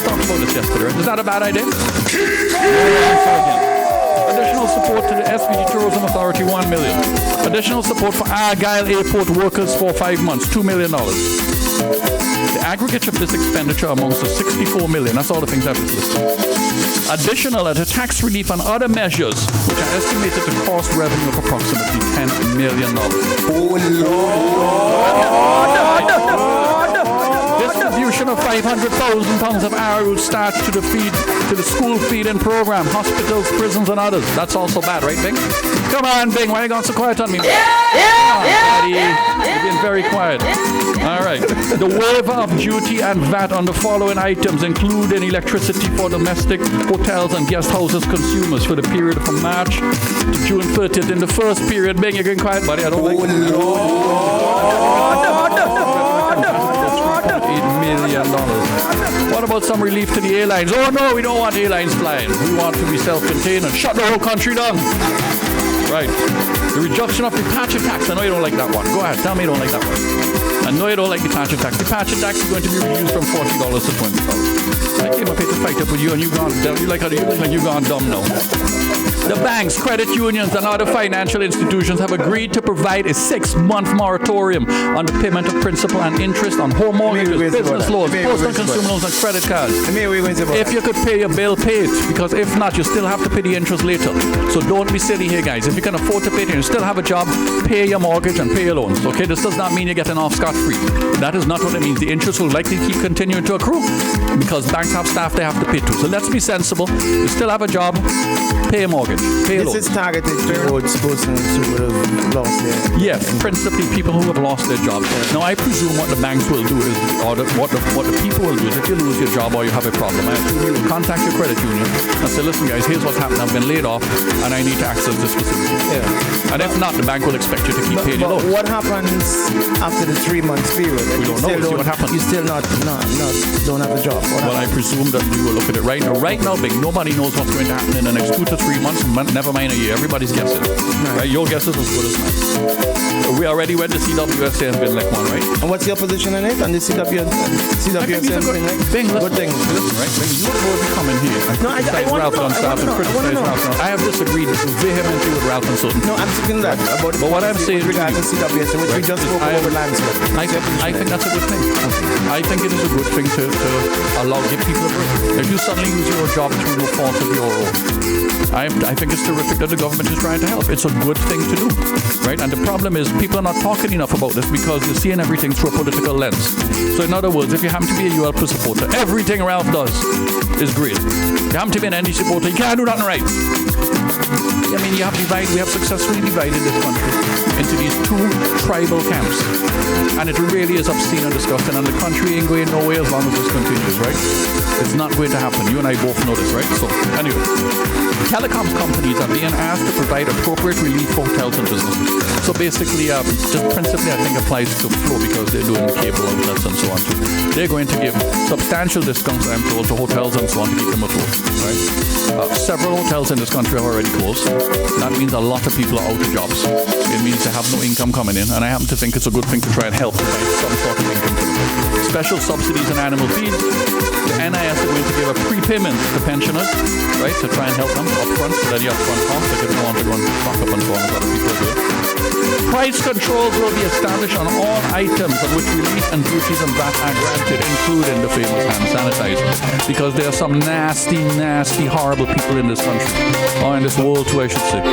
Talked about this yesterday. Is that a bad idea? Additional support to the SPG Tourism Authority, $1 million. Additional support for Argyle Airport workers for 5 months, $2 million. The aggregate of this expenditure amounts to $64 million. That's all the things I've listed. Additional to tax relief and other measures, which are estimated to cost revenue of approximately $10 million. Distribution of 500,000 tons of arrowroot starch to the school feeding program, hospitals, prisons, and others. That's also bad, right, Bing? Come on, Bing. Why are you going so quiet on me? Buddy. You're being very quiet. All right. The waiver of duty and VAT on the following items, including electricity for domestic hotels and guest houses consumers for the period from March to June 30th. In the first period, Bing, you're getting quiet, buddy. I don't like it. $8 million. What about some relief to the airlines? Oh no, we don't want airlines flying. We want to be self-contained and shut the whole country down. Right. The reduction of departure tax. I know you don't like that one. Go ahead. Tell me you don't like that one. I know you don't like departure tax. Departure tax is going to be reduced from $40 to $20. I came up here to fight up with you and you've gone dumb. You look like you've gone dumb now. The banks, credit unions, and other financial institutions have agreed to provide a 6-month moratorium on the payment of principal and interest on home mortgages, business loans, personal consumer loans, and credit cards. If you could pay your bill, pay it. Because if not, you still have to pay the interest later. So don't be silly here, guys. If you can afford to pay it and you still have a job, pay your mortgage and pay your loans. Okay, this does not mean you're getting off scot-free. That is not what it means. The interest will likely keep continuing to accrue because banks have staff they have to pay to. So let's be sensible. You still have a job, pay a mortgage. This is targeted towards persons who would have lost their... Yes, principally people who have lost their jobs. Now, I presume what the banks will do is, or what the people will do is, if you lose your job or you have a problem, I assume you will contact your credit union and say, listen, guys, here's what's happened. I've been laid off and I need to access this facility. Yeah. And if not, the bank will expect you to keep paying your loans. What happens after the 3 months period? We don't know. See what happens. You still don't have a job. I presume that we will look at it right now. Right now, Big, nobody knows what's going to happen in the next 2 to 3 months, never mind a year. Everybody's guessing. Right? Your guess is as good as mine. We already went to CWSA and been like one, right? And what's your position on it? On the CWSA and been like? Good thing. Listen, right? You will be coming here and criticize Ralph on staff and criticize Ralph. I have disagreed vehemently with Ralph and Sutton. No, I'm saying that. But what I'm saying regarding CWSA, which we just spoke over landscape. I think that's a good thing. I think it is a good thing to give people a break. If you suddenly lose your job through no fault of your own, I think it's terrific that the government is trying to help. It's a good thing to do, right? And the problem is people are not talking enough about this because they're seeing everything through a political lens. So in other words, if you happen to be a UL Plus supporter, everything Ralph does is great. If you happen to be an ND supporter, you can't do nothing right. I mean, we have successfully divided this country into these 2 tribal camps. And it really is obscene and disgusting, and the country ain't going nowhere as long as this continues, right? It's not going to happen. You and I both know this, right? So, anyway, telecom companies are being asked to provide appropriate relief for hotels and businesses. So basically, just principally, I think applies to Flow because they're doing the cable outlets and so on too. They're going to give substantial discounts, I'm told, to hotels and so on to keep them afloat, right? Several hotels in this country are already closed. That means a lot of people are out of jobs. It means they have no income coming in, and I happen to think it's a good thing to try and help provide some sort of income to them. Special subsidies on animal feed. The NIS are going to give a prepayment to pensioners, right, to try and help them up front, so that you upfront costs, like if they want to go and stock up and so on, as other people do. Price controls will be established on all items on which relief and duties and VAT are granted, including the famous hand sanitizer, because there are some nasty, nasty, horrible people in this country, or in this world too, I should say.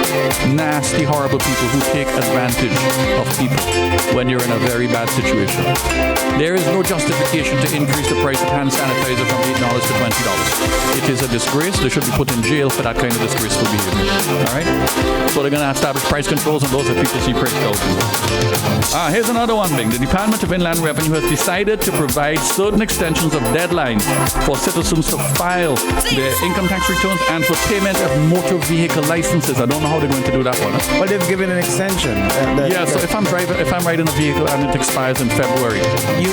Nasty, horrible people who take advantage of people when you're in a very bad situation. There is no justification to increase the price of hand sanitizer from $8 to $20. It is a disgrace. They should be put in jail for that kind of disgraceful behavior. All right? So they're going to establish price controls on those if people see price out. Here's another one, Bing. The Department of Inland Revenue has decided to provide certain extensions of deadlines for citizens to file their income tax returns and for payment of motor vehicle licenses. I don't know how they're going to do that one. Well, they've given an extension. So if I'm riding a vehicle and it expires in February, you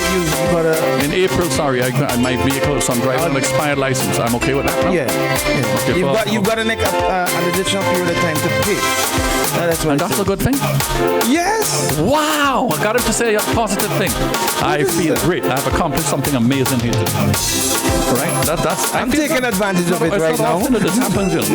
gotta. In April, sorry, my vehicle, so I'm driving an expired license. I'm okay with that. No? Yeah. Okay, You've got an additional period of time to pay. That's what. And that's a good thing. Yes. Wow! I got him to say a positive thing. I feel great. I've accomplished something amazing here today. Right? I'm taking advantage of it right now. Often that this happens, you know.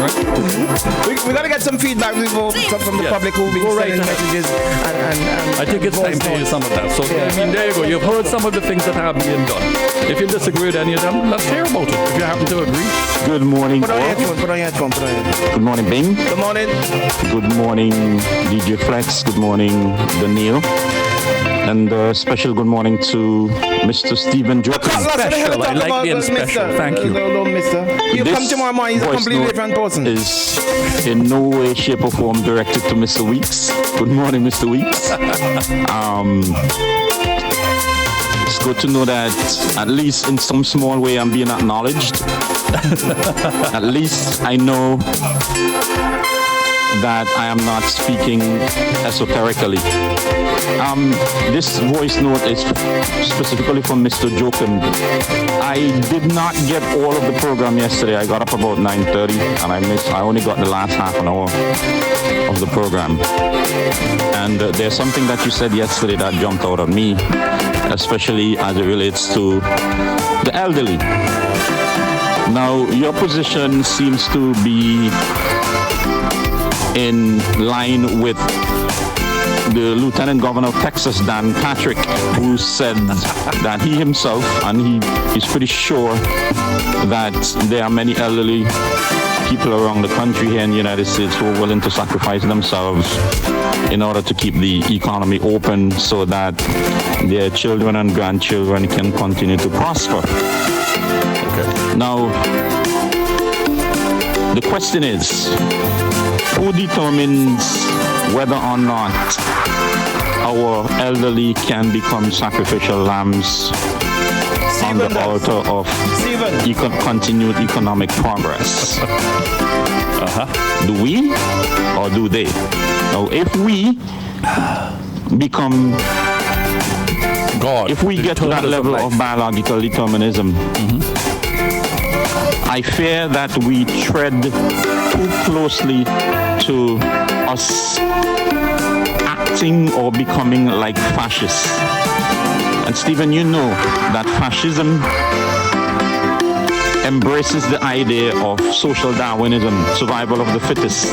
Right? We gotta get some feedback from the public who will be sending messages and I think it's time to hear some of that. So there you go. You've heard some of the things that have been done. If you disagree with any of them, let's hear about it. If you happen to agree. Good morning. Put on your headphone. Good morning, Bing. Good morning. Good morning, DJ Flex. Good morning, Daniel. And special good morning to Mr. Stephen Joker. Special. I like being special. Thank you. No, mister. You come tomorrow morning. He's a completely different person. Is in no way, shape, or form directed to Mr. Weeks. Good morning, Mr. Weeks. It's good to know that at least in some small way I'm being acknowledged. At least I know that I am not speaking esoterically. This voice note is specifically from Mr. Jokum. I did not get all of the program yesterday. I got up about 9:30 and I only got the last half an hour of the program. And there's something that you said yesterday that jumped out at me, especially as it relates to the elderly. Now, your position seems to be in line with the Lieutenant Governor of Texas, Dan Patrick, who said that he himself, and he is pretty sure that there are many elderly people around the country here in the United States who are willing to sacrifice themselves in order to keep the economy open so that their children and grandchildren can continue to prosper. Okay. Now, the question is, who determines whether or not our elderly can become sacrificial lambs on the altar of continued economic progress? Do we or do they? Now, if we become God, if we get to that level of biological determinism, I fear that we tread too closely to us acting or becoming like fascists. And Stephen, you know that fascism embraces the idea of social Darwinism, survival of the fittest.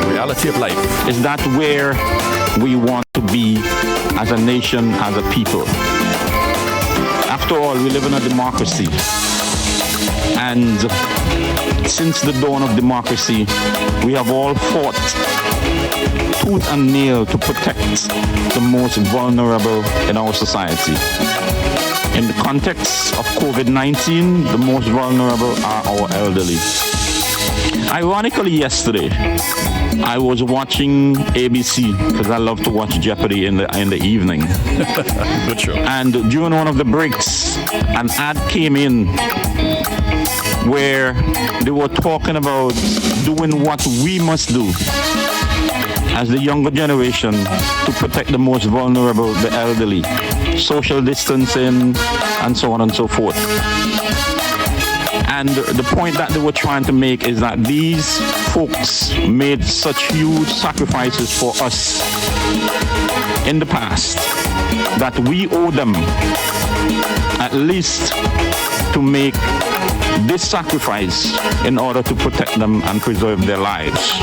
Reality of life. Is that where we want to be as a nation, as a people? After all, we live in a democracy. And since the dawn of democracy, we have all fought tooth and nail to protect the most vulnerable in our society. In the context of COVID-19, the most vulnerable are our elderly. Ironically, yesterday, I was watching ABC because I love to watch Jeopardy in the evening. Good show. And during one of the breaks, an ad came in where they were talking about doing what we must do as the younger generation to protect the most vulnerable, the elderly, social distancing, and so on and so forth. And the point that they were trying to make is that these folks made such huge sacrifices for us in the past that we owe them at least to make this sacrifice in order to protect them and preserve their lives.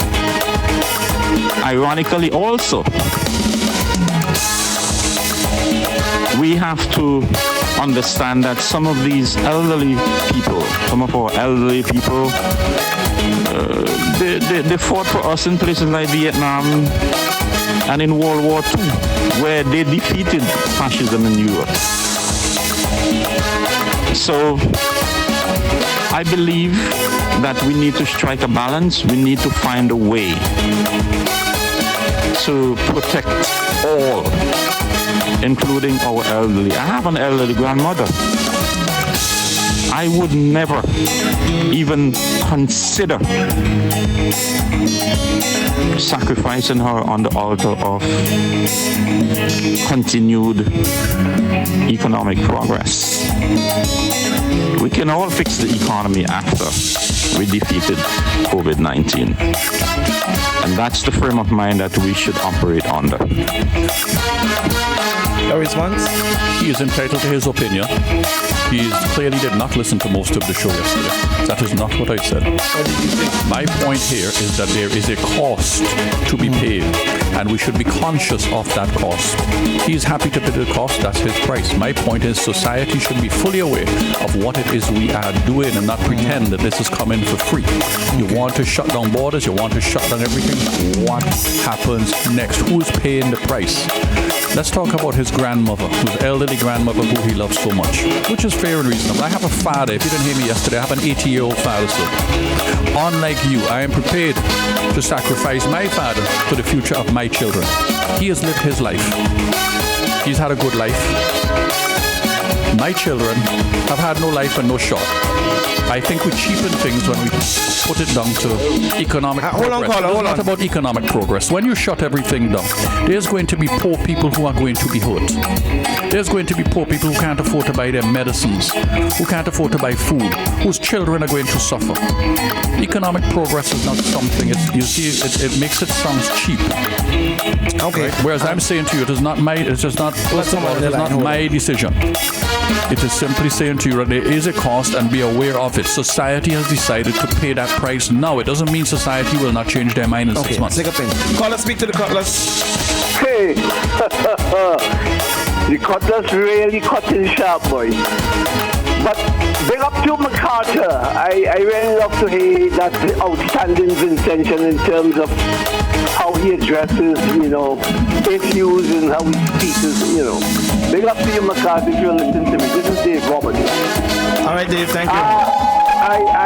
Ironically also, we have to understand that some of these elderly people, some of our elderly people, they fought for us in places like Vietnam and in World War II, where they defeated fascism in Europe. So I believe that we need to strike a balance. We need to find a way to protect all, including our elderly. I have an elderly grandmother. I would never even consider sacrificing her on the altar of continued economic progress. We can all fix the economy after we defeated COVID-19. And that's the frame of mind that we should operate under. Your response? He is entitled to his opinion. He clearly did not listen to most of the show yesterday. That is not what I said. What did you think? My point here is that there is a cost to be paid, and we should be conscious of that cost. He is happy to pay the cost. That's his price. My point is society should be fully aware of what it is we are doing and not pretend that this is coming for free. You want to shut down borders. You want to shut down everything. What happens next? Who's paying the price? Let's talk about his grandmother, his elderly grandmother who he loves so much, which is fair and reasonable. I have a father. If you didn't hear me yesterday, I have an 80-year-old father still. Unlike you, I am prepared to sacrifice my father for the future of my children. He has lived his life. He's had a good life. My children have had no life and no shot. I think we cheapen things when we put it down to economic progress. Hold on. It's not about economic progress. When you shut everything down, there's going to be poor people who are going to be hurt. There's going to be poor people who can't afford to buy their medicines, who can't afford to buy food, whose children are going to suffer. Economic progress is not something, it makes it sound cheap. Okay. Right? Whereas I'm saying to you, it is not my decision. It is simply saying to you that there is a cost and be aware of it. Society has decided to pay that price now. It doesn't mean society will not change their mind in 6 months. Take a pin. Caller, speak to the Cutlass. Hey, the Cutlass really cutting sharp, boy. But big up to MacArthur. I really love to hear that outstanding intention in terms of how he addresses, issues and how he speaks, Big up to you, MacArthur, if you're listening to me. This is Dave Roberts. All right, Dave, thank you. I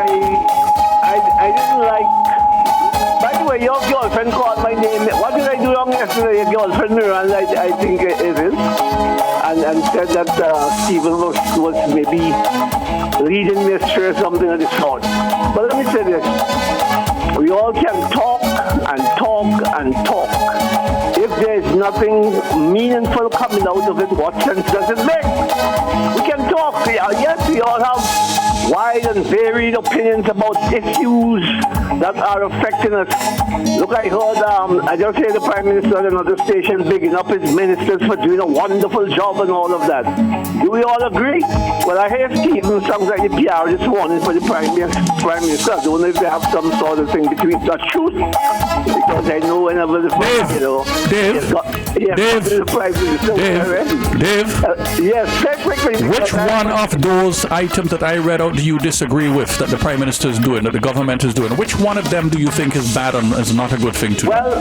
didn't like... By the way, your girlfriend called my name. What did I do wrong yesterday? Your girlfriend, Miranda, I think it is. And said that Stephen was maybe leading me astray or something of the sort. But let me say this. We all can talk and talk and talk. If there's nothing meaningful coming out of it, what sense does it make? We can talk. Yes, we all have wide and varied opinions about issues that are affecting us. Look, I heard, I just heard the Prime Minister at another station bigging up his ministers for doing a wonderful job and all of that. Do we all agree? Well, I hear Stephen sounds like the PR this morning for the Prime Minister. I don't know if they have some sort of thing between the truth. Because I know whenever the Prime Minister yes, very quickly. Which one of those items that I read out do you disagree with that the Prime Minister is doing, that the government is doing? Which one of them do you think is bad and is not a good thing to do? Well,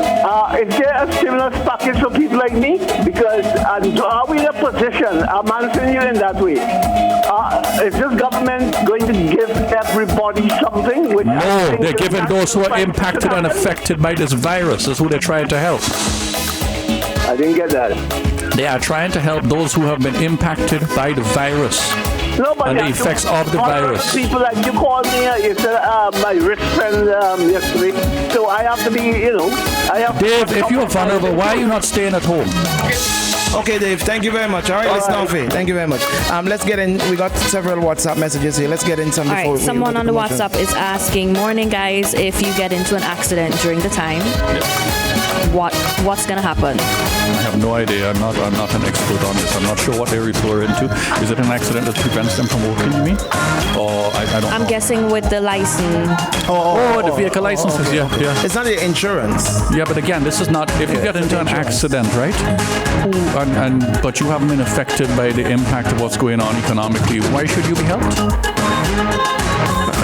is there a stimulus package for people like me? Because are we in a position, I'm answering you in that way, is this government going to give everybody something? No, they're giving those who are impacted and affected by this virus. That's who they're trying to help. I didn't get that. They are trying to help those who have been impacted by the virus. And the effects of the virus. People like you called me, you said my rich friend yesterday. So I have to be, Dave, if you're vulnerable, why are you not staying at home? Okay, Dave, thank you very much. All right, let's not fail. Thank you very much. Let's get in. We got several WhatsApp messages here. Let's get in some before. All right, someone on the WhatsApp is asking, morning, guys, if you get into an accident during the time, what's going to happen? I have no idea. I'm not an expert on this. I'm not sure what they're referring to. Is it an accident that prevents them from working, you mean? Or I don't know. I'm guessing with the license. The vehicle licenses, yeah. It's not the insurance. Yeah, but again, this is not, if you get into an accident, right? But you haven't been affected by the impact of what's going on economically, why should you be helped?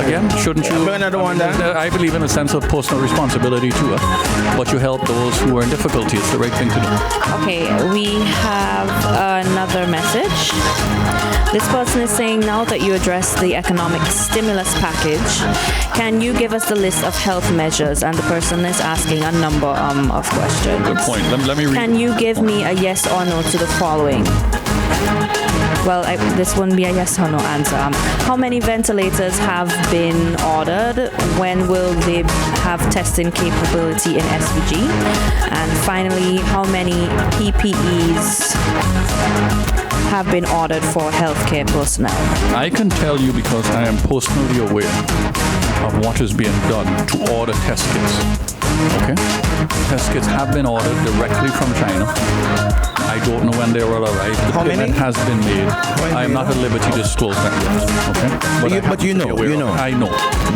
Again, shouldn't you? Another one there. I believe in a sense of personal responsibility too. But you help those who are in difficulty. It's the right thing to do. Okay, we have another message. This person is saying, now that you addressed the economic stimulus package, can you give us the list of health measures? And the person is asking a number of questions. Good point. Let me read. Can you give me a yes or no to the following? Well, this wouldn't be a yes or no answer. How many ventilators have been ordered? When will they have testing capability in SVG? And finally, how many PPEs have been ordered for healthcare personnel? I can tell you because I am personally aware of what is being done to order test kits. Okay? Test kits have been ordered directly from China. I don't know when they will arrive. The payment has been made. I am not at liberty to disclose that yet. Okay? But you know. I know.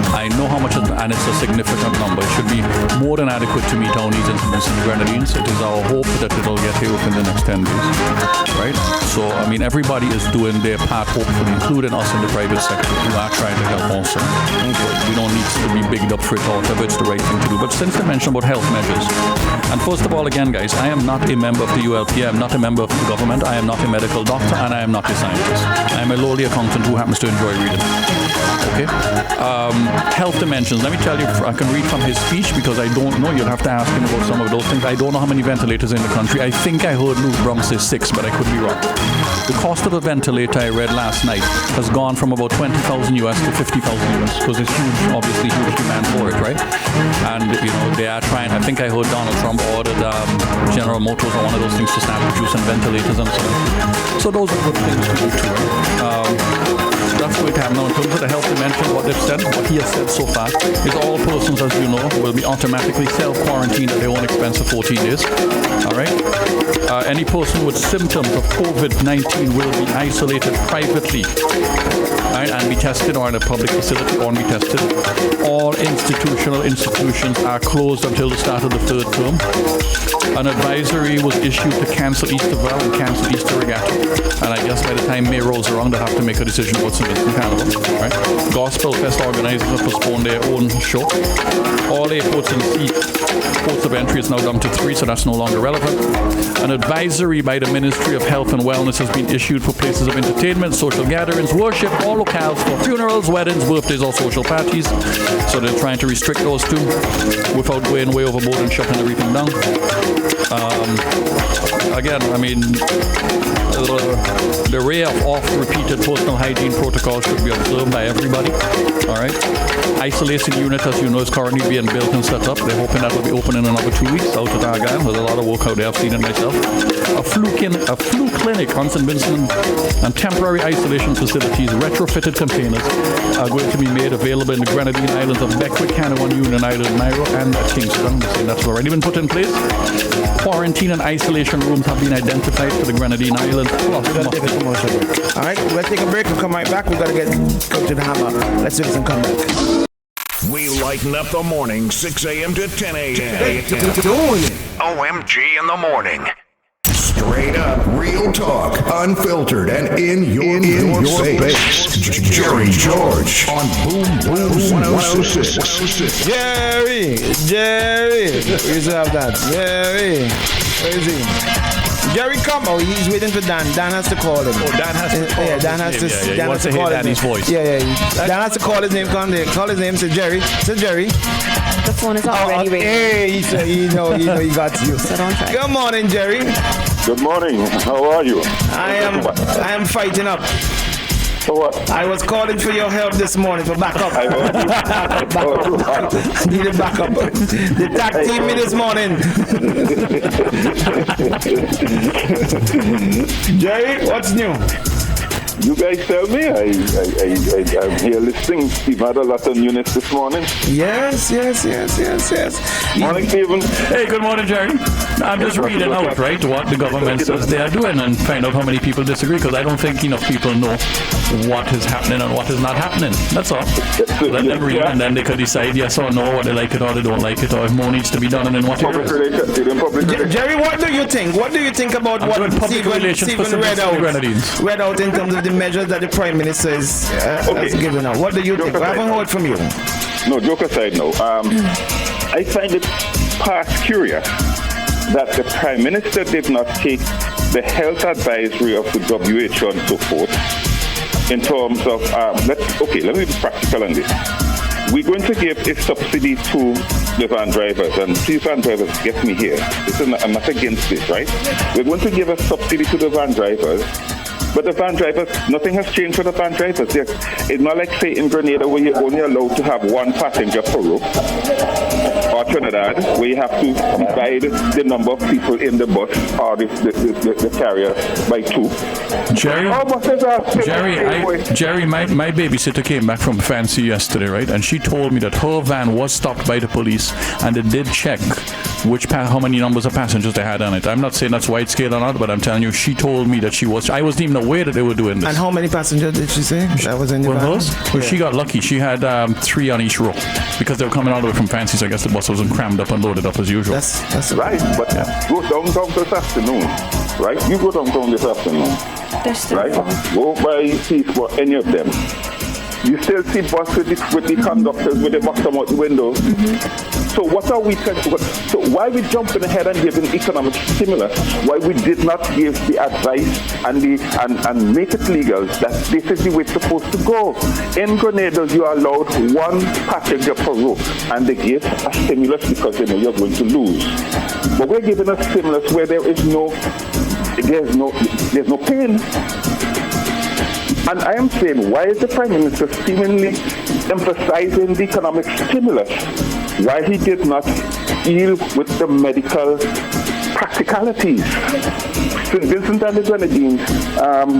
I know how much, and it's a significant number. It should be more than adequate to meet our needs in the Grenadines. It is our hope that it will get here within the next 10 days. Right? So, I mean, everybody is doing their part, hopefully, including us in the private sector who are trying to help also. We don't need to be bigged up for it or whatever. It's the right thing to do. But since I mentioned about health measures, and first of all, again, guys, I am not a member of the ULP. I am not a member of the government. I am not a medical doctor, and I am not a scientist. I am a lowly accountant who happens to enjoy reading. Okay? Health dimensions. Let me tell you, I can read from his speech because I don't know. You'll have to ask him about some of those things. I don't know how many ventilators in the country. I think I heard Luke Brown say 6, but I could be wrong. The cost of a ventilator I read last night has gone from about $20,000 US to $50,000 US because there's obviously huge demand for it, right? And, they are trying, I think I heard Donald Trump ordered General Motors or one of those things to start producing ventilators and so on. So those are good things to do too, right? That's what we have now. In terms of the health dimension, what they've said, what he has said so far, is all persons, as you know, will be automatically self-quarantined at their own expense for 14 days. All right? Any person with symptoms of COVID-19 will be isolated privately, right, and be tested or in a public facility or be tested. All institutions are closed until the start of the third term. An advisory was issued to cancel Easter Val and cancel Easter Regatta. And I guess by the time May rolls around, they'll have to make a decision about some Eastern Carnival. Right? Gospel Fest organizers have postponed their own show. All airports and ports of entry is now down to 3, so that's no longer relevant. An advisory by the Ministry of Health and Wellness has been issued for places of entertainment, social gatherings, worship, or locales for funerals, weddings, birthdays, or social parties. So they're trying to restrict those two without going way overboard and shutting everything down. Again, I mean, the array of oft-repeated personal hygiene protocols should be observed by everybody. All right. Isolation unit, as you know, is currently being built and set up. They're hoping that will be open in another 2 weeks out at Argyle. There's a lot of work out there. I've seen it myself. A flu clinic on St. Vincent and temporary isolation facilities, retrofitted containers, are going to be made available in the Grenadine Islands of Beckwith, Canawan, Union Island, Nairo, and Kingston. That's already been put in place. Quarantine and isolation rooms have been identified for the Grenadine Islands. All right, let's take a break. We'll come right back. We've got to go to the hammer. Let's do this and come back. We lighten up the morning, 6 a.m. to 10 a.m. OMG in the morning. Straight up, real talk, unfiltered, and in your face. Jerry George on Boom 106. Jerry. We used to have that. Jerry. Where is he? Jerry, come. Oh, he's waiting for Dan. Dan has to call him. Oh, Dan has to call him. Yeah, Dan has to. Yeah, Dan has to call Danny's voice. Yeah. Dan has to call his name. Call his name. Say Jerry. The phone is already ringing. Hey, he said, he know he got you. So don't try. Good morning, Jerry. Good morning. How are you? I am fighting up. For what? I was calling for your help this morning for backup. I needed backup. They tag team me this morning. Jerry, what's new? You guys tell me. I'm here listening. We've had a lot of newness this morning. Yes. Morning, Stephen. Hey, good morning, Jerry. I'm just reading out, right, what the government says they are doing and find out how many people disagree, because I don't think enough people know what is happening and what is not happening. That's all. Let them read, and then they could decide yes or no, whether they like it or they don't like it, or if more needs to be done, and in what areas. Jerry, what do you think? What do you think about what Stephen read out in terms of the measures that the Prime Minister has given out. What do you think? I haven't heard from you. No, joke aside now. I find it past curious that the Prime Minister did not take the health advisory of the WHO and so forth in terms of, let me be practical on this. We're going to give a subsidy to the van drivers, and please, van drivers, get me here. I'm not against this, right? We're going to give a subsidy to the van drivers, but the van drivers, nothing has changed for the van drivers. It's not like, say, in Grenada, where you're only allowed to have one passenger per row, or Trinidad, where you have to divide the number of people in the bus or the carrier by 2. Jerry, my babysitter came back from Fancy yesterday, right? And she told me that her van was stopped by the police, and they did check how many numbers of passengers they had on it. I'm not saying that's wide scale or not, but I'm telling you, she told me that I wasn't even aware that they were doing this. And how many passengers did she say that was in the van? Well, she got lucky. She had 3 on each row because they were coming all the way from Fancy, so I guess the bus wasn't crammed up and loaded up as usual. That's right, but go downtown this afternoon, right? You go downtown this afternoon, right? Go by seats for any of them. You still see buses with the conductors with the bottom out the windows. So what are we trying to? So why we jumping ahead and giving economic stimulus? Why we did not give the advice and make it legal that this is the way it's supposed to go? In Grenada, you are allowed one passenger per row, and they give a stimulus because they know you're going to lose. But we're giving a stimulus where there's no pain. And I am saying, why is the Prime Minister seemingly emphasizing the economic stimulus? Why he did not deal with the medical practicalities? St. Vincent and the Grenadines,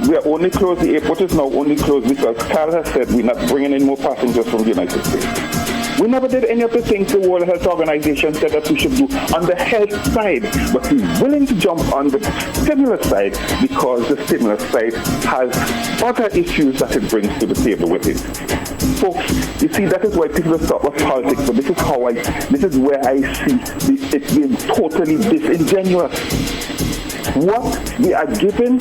we are only closed. The airport is now only closed because Carl has said we're not bringing in more passengers from the United States. We never did any of the things the World Health Organization said that we should do on the health side, but we're willing to jump on the stimulus side because the stimulus side has other issues that it brings to the table with it. Folks, you see, that is why people start with politics, but this is where I see it being totally disingenuous. What we are giving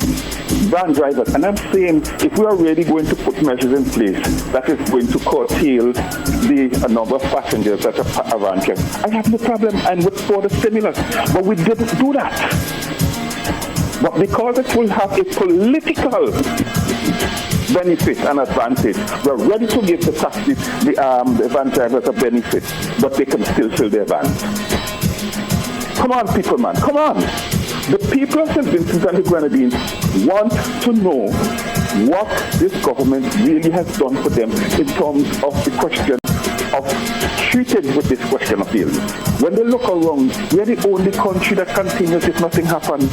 van drivers, and I'm saying if we are really going to put measures in place that is going to curtail the number of passengers that a van can, I have no problem and would for the stimulus, but we didn't do that. But because it will have a political benefit and advantage, we're ready to give the van drivers a benefit, but they can still fill their vans. Come on, people, man, come on. The people of St. Vincent and the Grenadines want to know what this government really has done for them in terms of the question of treated with this question of illness. When they look around, we are the only country that continues if nothing happens.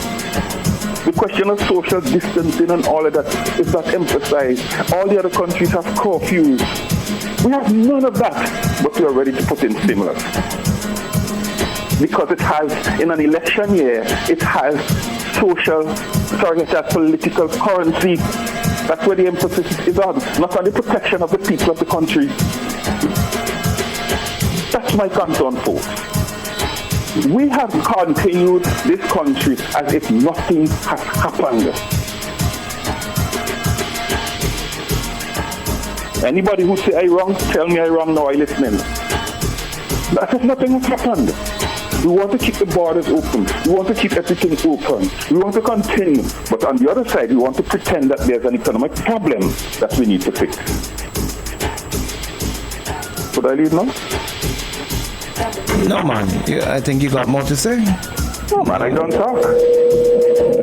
The question of social distancing and all of that is not emphasized. All the other countries have curfews. We have none of that, but we are ready to put in stimulus. Because it has, in an election year, it has political currency. That's where the emphasis is on, not on the protection of the people of the country. That's my concern, folks. We have continued this country as if nothing has happened. Anybody who say I wrong, tell me I wrong now, I listening. As if nothing has happened. We want to keep the borders open. We want to keep everything open. We want to continue. But on the other side, we want to pretend that there's an economic problem that we need to fix. Should I leave now? No, man. I think you got more to say. No, man, I don't talk.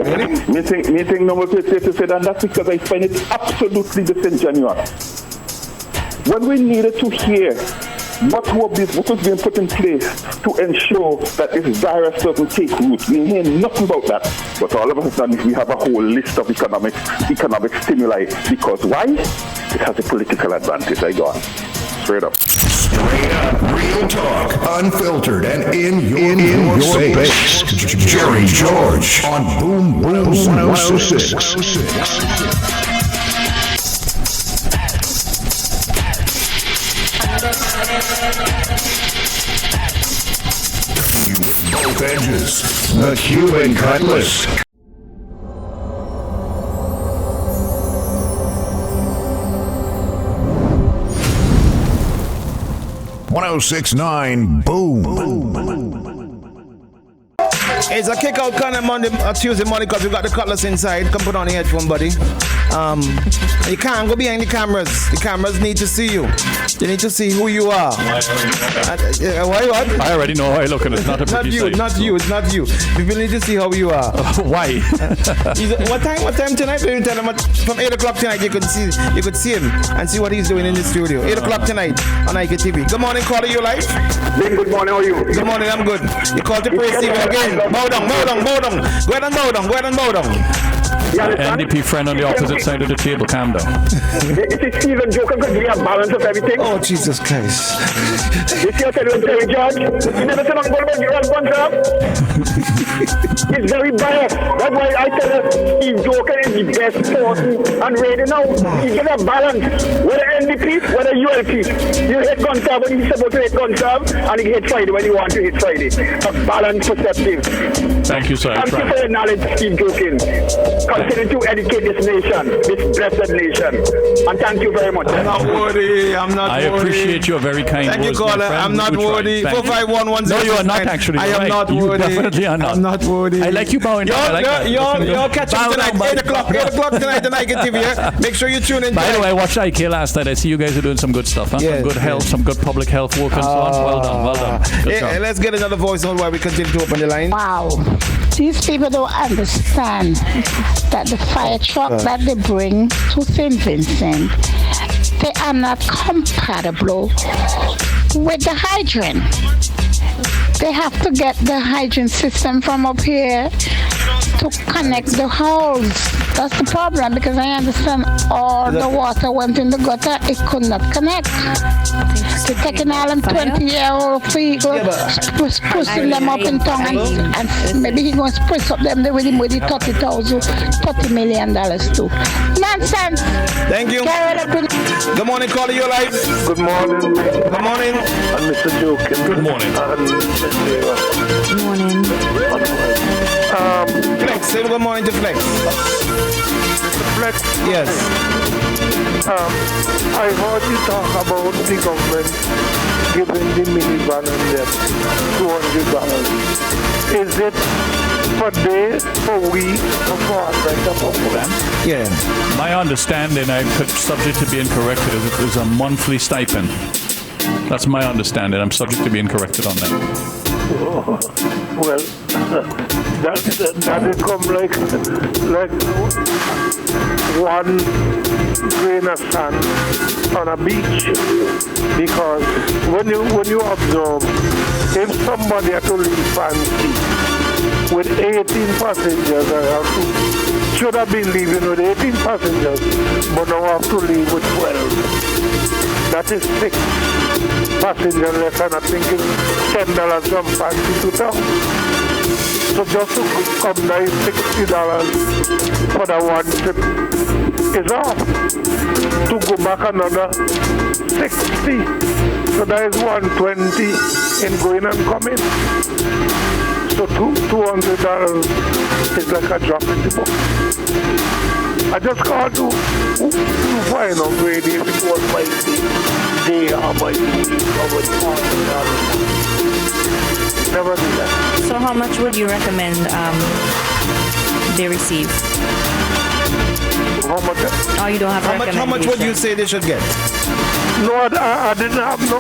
Really? Me think no more to say than that because I find it absolutely disingenuous. When we needed to hear what was being put in place to ensure that this virus doesn't take root. We hear nothing about that. But all of a sudden, we have a whole list of economic stimuli. Because why? It has a political advantage. I go on. Straight up. Straight up, real talk, unfiltered, and in your face. Jerry George on Boom Boom 106. Both edges, the Cuban Cutlass. 1069 Boom. It's a kick out kind of Tuesday morning because we got the cutlass inside. Come put on the headphone, buddy. You can't go behind the cameras. The cameras need to see you. They need to see who you are. Why what? I already know how I look, and it's not a pretty sight. It's not you. People need to see how you are. Why? What time tonight? We tell him from 8 o'clock tonight. You could see him and see what he's doing in the studio. 8 o'clock tonight on IK TV. Good morning, caller. You live? Good morning. How are you? Good morning. I'm good. You called to praise Stephen again. Bow down. Go ahead and bow down. NDP friend on the opposite side of the table, calm down. It is Stephen Joker because we have balance of everything. Oh, Jesus Christ. This year, Terry George, you never said I'm going to get one job. He's very biased. That's why I tell you, Steve Joker is the best person and ready now. He's going to have balance. Whether NDP, whether ULP. You hit Gonsalve when he's supposed to hit Gonsalve, and he hit Friday when you want to hit Friday. A balanced perspective. Thank you, sir. Thank you for your knowledge, Steve Joker. Continue to educate this nation, this blessed nation. And thank you very much. I'm not worried. I appreciate your very kind words. Thank you, caller. I'm not worried. 45110. No, you are not actually. I am not you worried. Definitely are not. I'm not worried. I like you bowing down. You're catching tonight, 8 o'clock tonight on IK TV. Yeah? Make sure you tune in. By the way, I watched IK last night. I see you guys are doing some good stuff. Huh? Yeah. Some good health, some good public health work and so on. Well done. Good job. Let's get another voice on while we continue to open the line. Wow. These people don't understand that the fire truck that they bring to St. Vincent, they are not compatible with the hydrant. They have to get the hydrant system from up here to connect the holes. That's the problem, because I understand all the water went in the gutter, it could not connect. They're taking all them 20-year-old people, sprucing them up in town, and maybe he's going to spruce up them with him with the $30 million too. Nonsense. Thank you. Good morning, caller. You're live. Good morning. Good morning. And Mr. Jokin. Good morning. Good morning. Flex. Say good morning to Flex. Flex. Yes. I heard you talk about the government giving the minivan and them $200. Is it per day, per week, or for a Yeah. My understanding, I could subject to being corrected, is it is a monthly stipend. That's my understanding. I'm subject to being corrected on that. Well, that will come like one grain of sand on a beach, because when you observe, if somebody had to leave fancy with 18 passengers, should have been leaving with 18 passengers, but now have to leave with 12. That is 6 passengers less, and I think it's $10 from fancy to town. So just to come down $60 for the one trip is off. To go back another 60. So that is 120 in going and coming. So $200 is like a drop in the bucket. I just called to find out really if it was my day or my week or my never do that. So how much would you recommend they receive? How much? Oh, you don't have a recommendation. How much would you say they should get? No, I didn't have no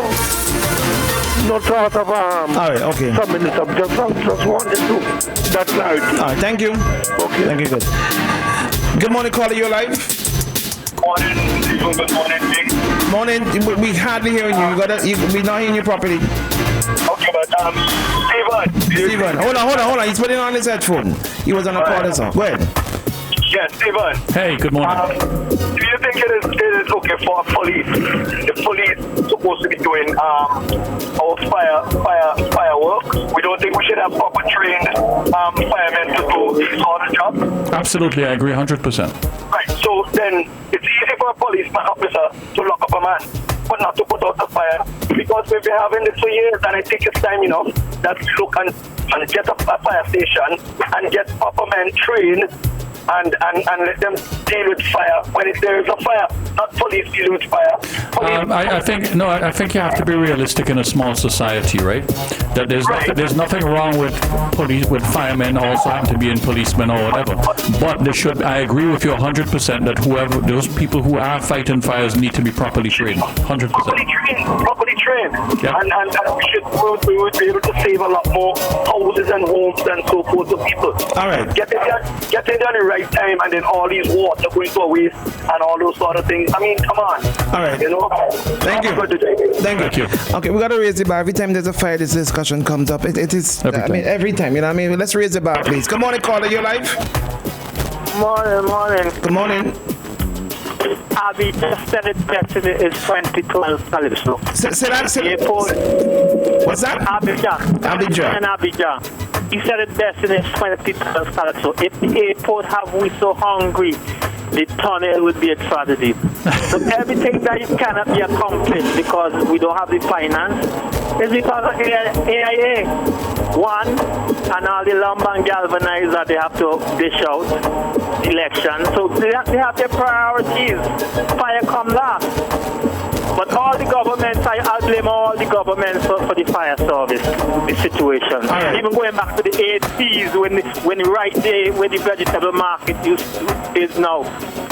thought of all right, okay. Some minutes. I just wanted to that clarity. All right, thank you. Okay. Thank you, good. Good morning, caller. You're live. Morning. Good morning, Jake. Morning. We hardly hearing you. We're not hearing you properly. Okay, but Stephen. Hold on. He's putting on his headphone. He was on a call or something. Go ahead. Yes, Stephen. Hey, good morning. Do you think it is okay for police? The police supposed to be doing our fireworks. We don't think we should have proper trained firemen to do this sort of job? Absolutely, I agree 100%. Right. So then it's easy for a policeman officer to lock up a man, but not to put out the fire, because we've been having this for years, and I think it's time enough that we look and get a fire station and get proper men trained and let them deal with fire when there is a fire, not police dealing with fire. I think you have to be realistic in a small society, right? That there's nothing wrong with firemen also happen to be in policemen or whatever. But I agree with you 100% that those people who are fighting fires need to be properly trained. 100%. Properly trained. Yeah. And we would be able to save a lot more houses and homes and so forth to people. All right. Get it done in the right time, and then all these water going to waste and all those sort of things. I mean, come on. All right. You know? Thank you. Thank you. Okay, we got to raise the bar. Every time there's a fire, this discussion comes up. It is, every time, you know what I mean? Let's raise the bar, please. Good morning, caller. You're live. Morning. Good morning. Abby just said it best in his 2012 Calypso. Say that. What's that? Abidjan. He said it best in his 2012 Calypso. If the airport have we so hungry, the tunnel would be a tragedy. So everything that cannot be accomplished because we don't have the finance is because of AIA. One, and all the lumber and galvanized that they have to dish out election. So they have their priorities. Fire come last. But all the governments, I'll blame all the governments for the fire service, the situation. Right. Even going back to the 80s when right there where the vegetable market is now.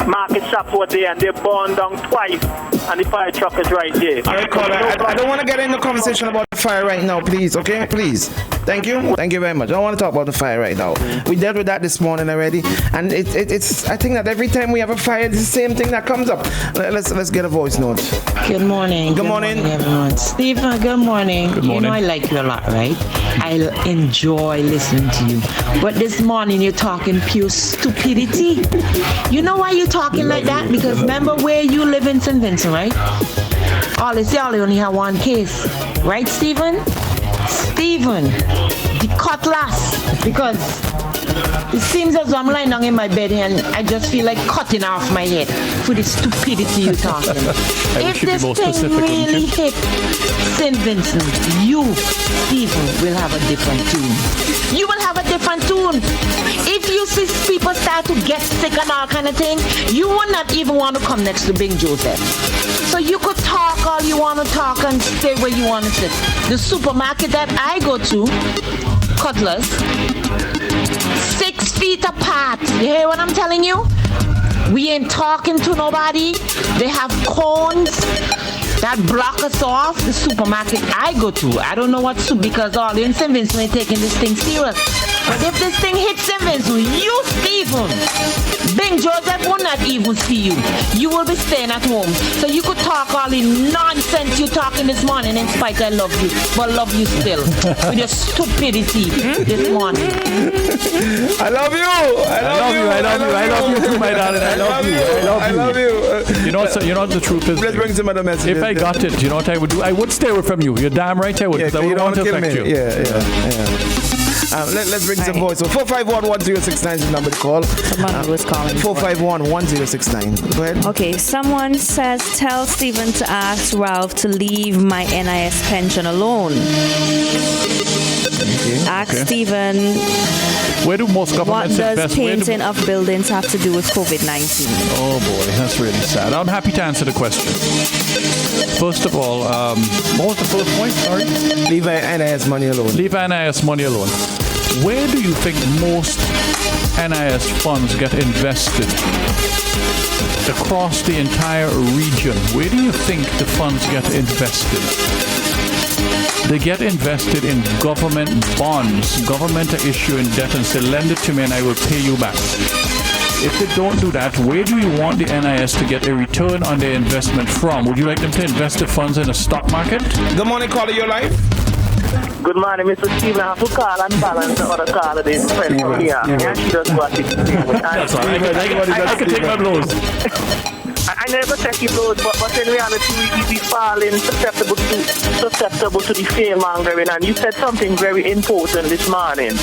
Market shops were there and they burned down twice and the fire truck is right there. All right, caller, I don't want to get into the conversation about the fire right now, please, okay? Please. Thank you. Thank you very much. I don't want to talk about the fire right now. We dealt with that this morning already. And it's I think that every time we have a fire, it's the same thing that comes up. Let's get a voice note. Good morning. Good morning, everyone. Stephen, good morning. Good morning. You know I like you a lot, right? I enjoy listening to you. But this morning you're talking pure stupidity. You know why you're talking like that? Because remember where you live in St. Vincent, right? All they only have one case. Right, Stephen? Stephen, the cutlass. Because it seems as though I'm lying down in my bed here and I just feel like cutting off my head for the stupidity you're talking. If this thing really hit St. Vincent, you, Stephen, will have a different tune. You will have a different tune. If you see people start to get sick and all kind of thing, you will not even want to come next to Bing Joseph. So you could talk all you want to talk and stay where you want to sit. The supermarket that I go to, Cutlass, 6 feet apart. You hear what I'm telling you? We ain't talking to nobody. They have cones that block us off. The supermarket I go to, I don't know what to, because all in St. Vincent ain't taking this thing serious. But if this thing hits St. Vincent, you, Stephen, Bing Joseph will not even see you. You will be staying at home. So you could talk all the nonsense you're talking this morning, in spite I love you, but love you still with your stupidity this morning. I love you. I love you too, my darling. I love you. You know what the truth is? Let's bring some other messages. If I got it, you know what I would do? I would stay away from you. You're damn right I would. Yeah, I would want to affect you. Yeah. Let's bring some voice. So 451-1069 is the number to call. Someone was calling. 451-1069. Go ahead. Okay, someone says, tell Stephen to ask Ralph to leave my NIS pension alone. Okay. Ask Stephen, where do most governments what does invest? painting of buildings have to do with COVID-19? Oh boy, that's really sad. I'm happy to answer the question. First of all, what was the first point? Sorry? Leave NIS money alone. Leave NIS money alone. Where do you think most NIS funds get invested? Across the entire region, where do you think the funds get invested? They get invested in government bonds. Government are issuing debt and say, lend it to me and I will pay you back. If they don't do that, where do you want the NIS to get a return on their investment from? Would you like them to invest the funds in a stock market? Good morning, caller, your life. Good morning, Mr. Stephen. I have to call and balance the other caller, this friend from here. And she does what it is. That's all right. I can take my blows. I never take your blows, but in reality, we falling susceptible to the fear-mongering. And you said something very important this morning,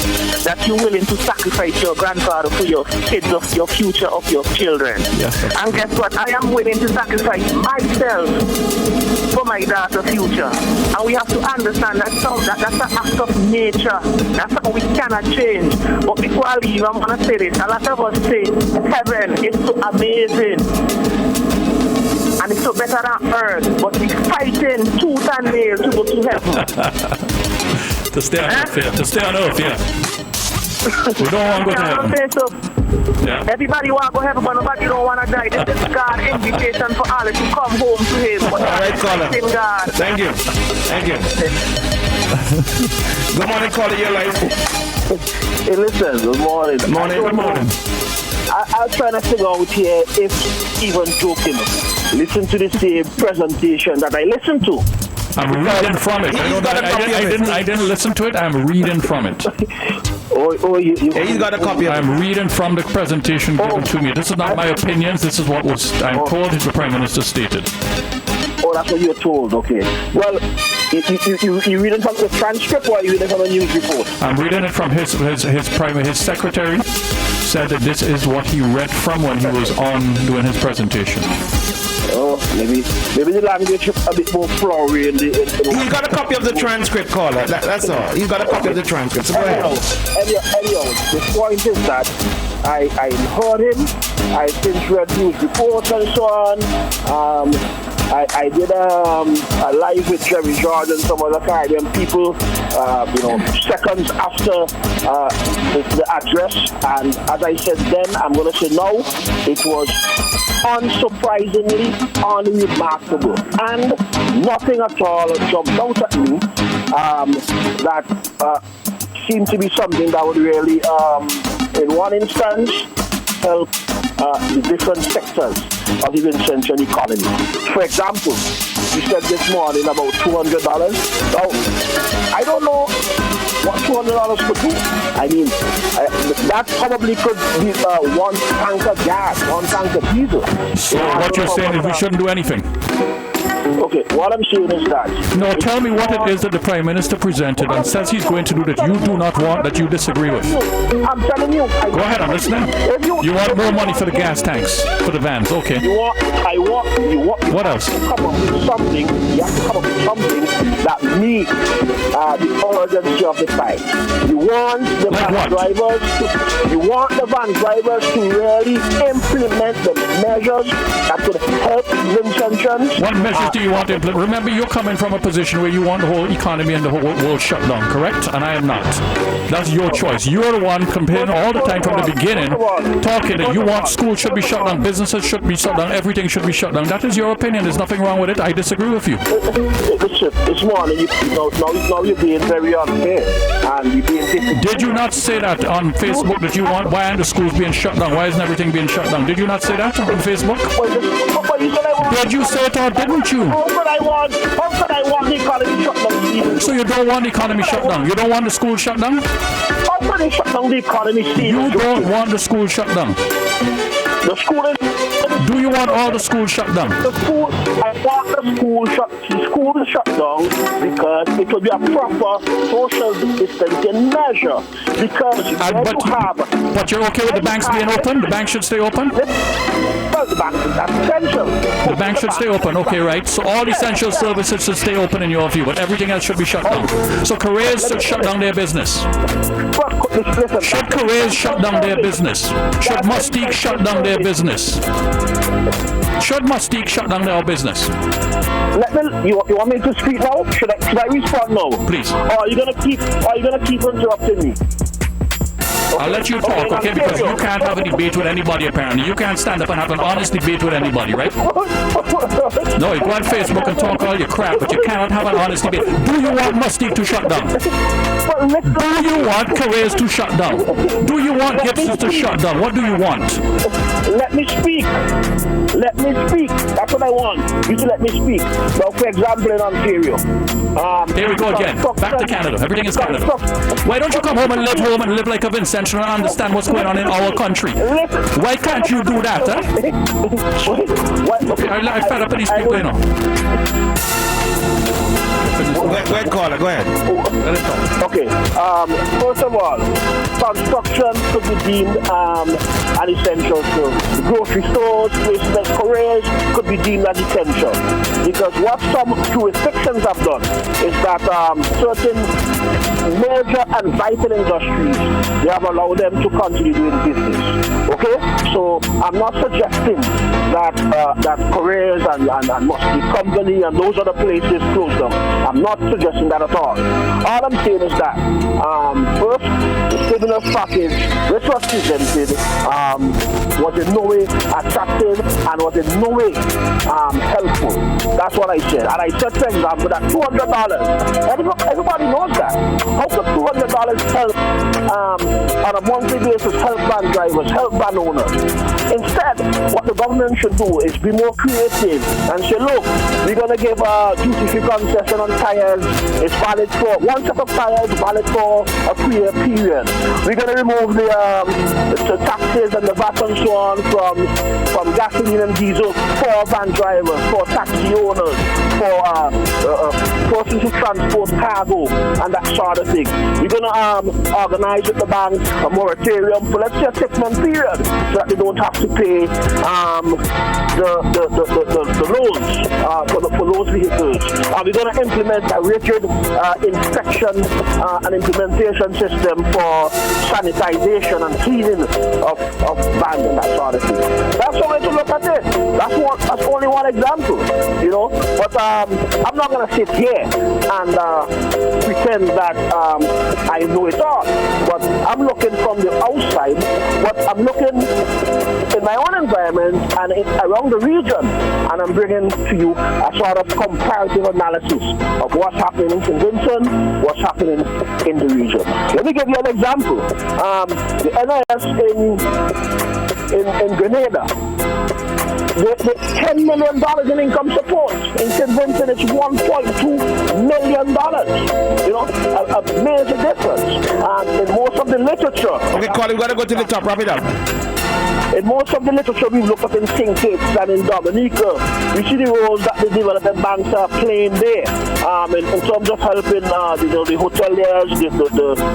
that you're willing to sacrifice your grandfather for your kids, of your future, of your children. Yes, and guess what? I am willing to sacrifice myself for my daughter's future. And we have to understand that's an act of nature. That's something we cannot change. But before I leave, I'm going to say this. A lot of us say, heaven is so amazing. And it's so better than earth. But we're fighting tooth and nail to go to heaven. To stay on earth, yeah. To stay on earth, yeah. We don't want to go to heaven. Yeah. Everybody want to go heaven, but nobody don't want to die. This is God's invitation for all to come home to Him. All right, caller. God. Thank you. Thank you. Good morning, caller. Your life. Hey, listen. Good morning. Good morning. Good morning. I'm trying to figure out here if even joking. Listen to the same presentation that I listened to. I'm reading from it. I didn't listen to it. I'm reading from it. He's got a copy of it. I'm reading from the presentation given to me. This is not my opinions. This is what was I'm told the Prime Minister stated. Oh, that's what you're told. Okay. Well, you reading from the transcript or are you reading from a news report? I'm reading it from his secretary said that this is what he read from when he was on doing his presentation. Oh, maybe the language a bit more flowery in the. He's got a copy of the transcript, caller. That's all. He's got a copy of the transcript. So go ahead. Anyhow, the point is that I heard him. I since read news reports and so on. I did a live with Jerry George and some other Caribbean people, seconds after the address. And as I said then, I'm going to say now, it was unsurprisingly unremarkable. And nothing at all jumped out at me that seemed to be something that would really, in one instance, help the different sectors of the Vincentian economy. For example, you said this morning about $200. Now, I don't know what $200 could do. I mean, that probably could be one tank of gas, one tank of diesel. So what you're saying is we shouldn't do anything? Okay, what I'm saying is that... No, tell me what it is that the Prime Minister presented and says he's going to do that you do not want, that you disagree with. I'm telling you... Go ahead, I'm listening. You want more money for the gas tanks, for the vans, okay. What else? You have to come up with something that meets the urgency of the time. You want the van drivers to really implement the measures that could help Vincentians. What measures do you want to implement? Remember, you're coming from a position where you want the whole economy and the whole world shut down, correct? And I am not. That's your choice. You're the one complaining all the time from the beginning, talking that you want schools should be shut down, businesses should be shut down, everything should be shut down. That is your opinion. There's nothing wrong with it. I disagree with you. Listen, this morning, now you're being very unfair. And you're being Did you not say that on Facebook that you want, why aren't the schools being shut down? Why isn't everything being shut down? Did you not say that on Facebook? Did you say it or didn't you? How could I want the economy shut down? So you don't want the economy shut down? You don't want the school shut down? How could they shut down the economy, Steve? You don't want the school shut down? The school is... Do you want all the schools shut down? I want the school shut down because it will be a proper social distancing measure. Because but you're okay with the banks being open? The bank should stay open? Well, the bank is essential. The bank should stay open, okay, right? So all essential services should stay open in your view, but everything else should be shut down. So careers should shut down their business. Should careers shut down their business? Should Mustique shut down their business? Should Mustique shut down their business? You want me to speak now? Should I respond now? Please. Or are you gonna keep interrupting me? I'll let you talk, okay? Because you can't have a debate with anybody, apparently. You can't stand up and have an honest debate with anybody, right? No, you go on Facebook and talk all your crap, but you cannot have an honest debate. Do you want Mustique to shut down? Do you want careers to shut down? Do you want Gibsons to shut down? What do you want? Let me speak. That's what I want. You to let me speak. Well, for example, in Ontario. Here we go again. Back to Canada. Everything is Canada. Why don't you come home and live like a Vincent and understand what's going on in our country? Why can't you do that, huh? Okay, I'm fed up with these people, you know. Go ahead, caller. Go ahead. Okay. First of all, construction could be deemed an essential service. Grocery stores, places like careers could be deemed as essential. Because what some jurisdictions have done is that certain major and vital industries, they have allowed them to continue doing business. Okay? So I'm not suggesting that careers and Musty Company and those other places close down. I'm not suggesting that at all. All I'm saying is that first, the stimulus package which was presented was in no way attractive and was in no way helpful. That's what I said. And I said, for example, that $200, everybody knows that. How could $200 help on a monthly basis help van drivers, help van owners? Instead, what the government should do is be more creative and say, look, we're going to give a duty-free concession on tires. It's valid for one set of tires, valid for a 3-year period. We're going to remove the taxes and the VAT and so on from gasoline and diesel for van drivers, for taxi owners, for persons who transport cargo and that sort of thing. We're going to organize with the bank a moratorium for, let's say, a 6-month period so that they don't have to pay the loans for those vehicles. We're going to implement a rigid inspection and implementation system for sanitization and cleaning of vans and that sort of thing. That's the way to look at it. That's only one example, you know. But I'm not going to sit here and pretend that I know it all. But I'm looking from the outside. But I'm looking in my own environment and around the region, and I'm bringing to you a sort of comparative analysis of what's happening in St. Vincent, what's happening in the region. Let me give you an example. The NIS in Grenada, the $10 million in income support. In St. Vincent, it's $1.2 million. You know, a major difference. And in most of the literature... Okay, Colin, we got to go to the top. Wrap it up. In most of the literature we've looked at in St. Kitts and in Dominica, we see the roles that the development banks are playing there in terms of helping the hoteliers, the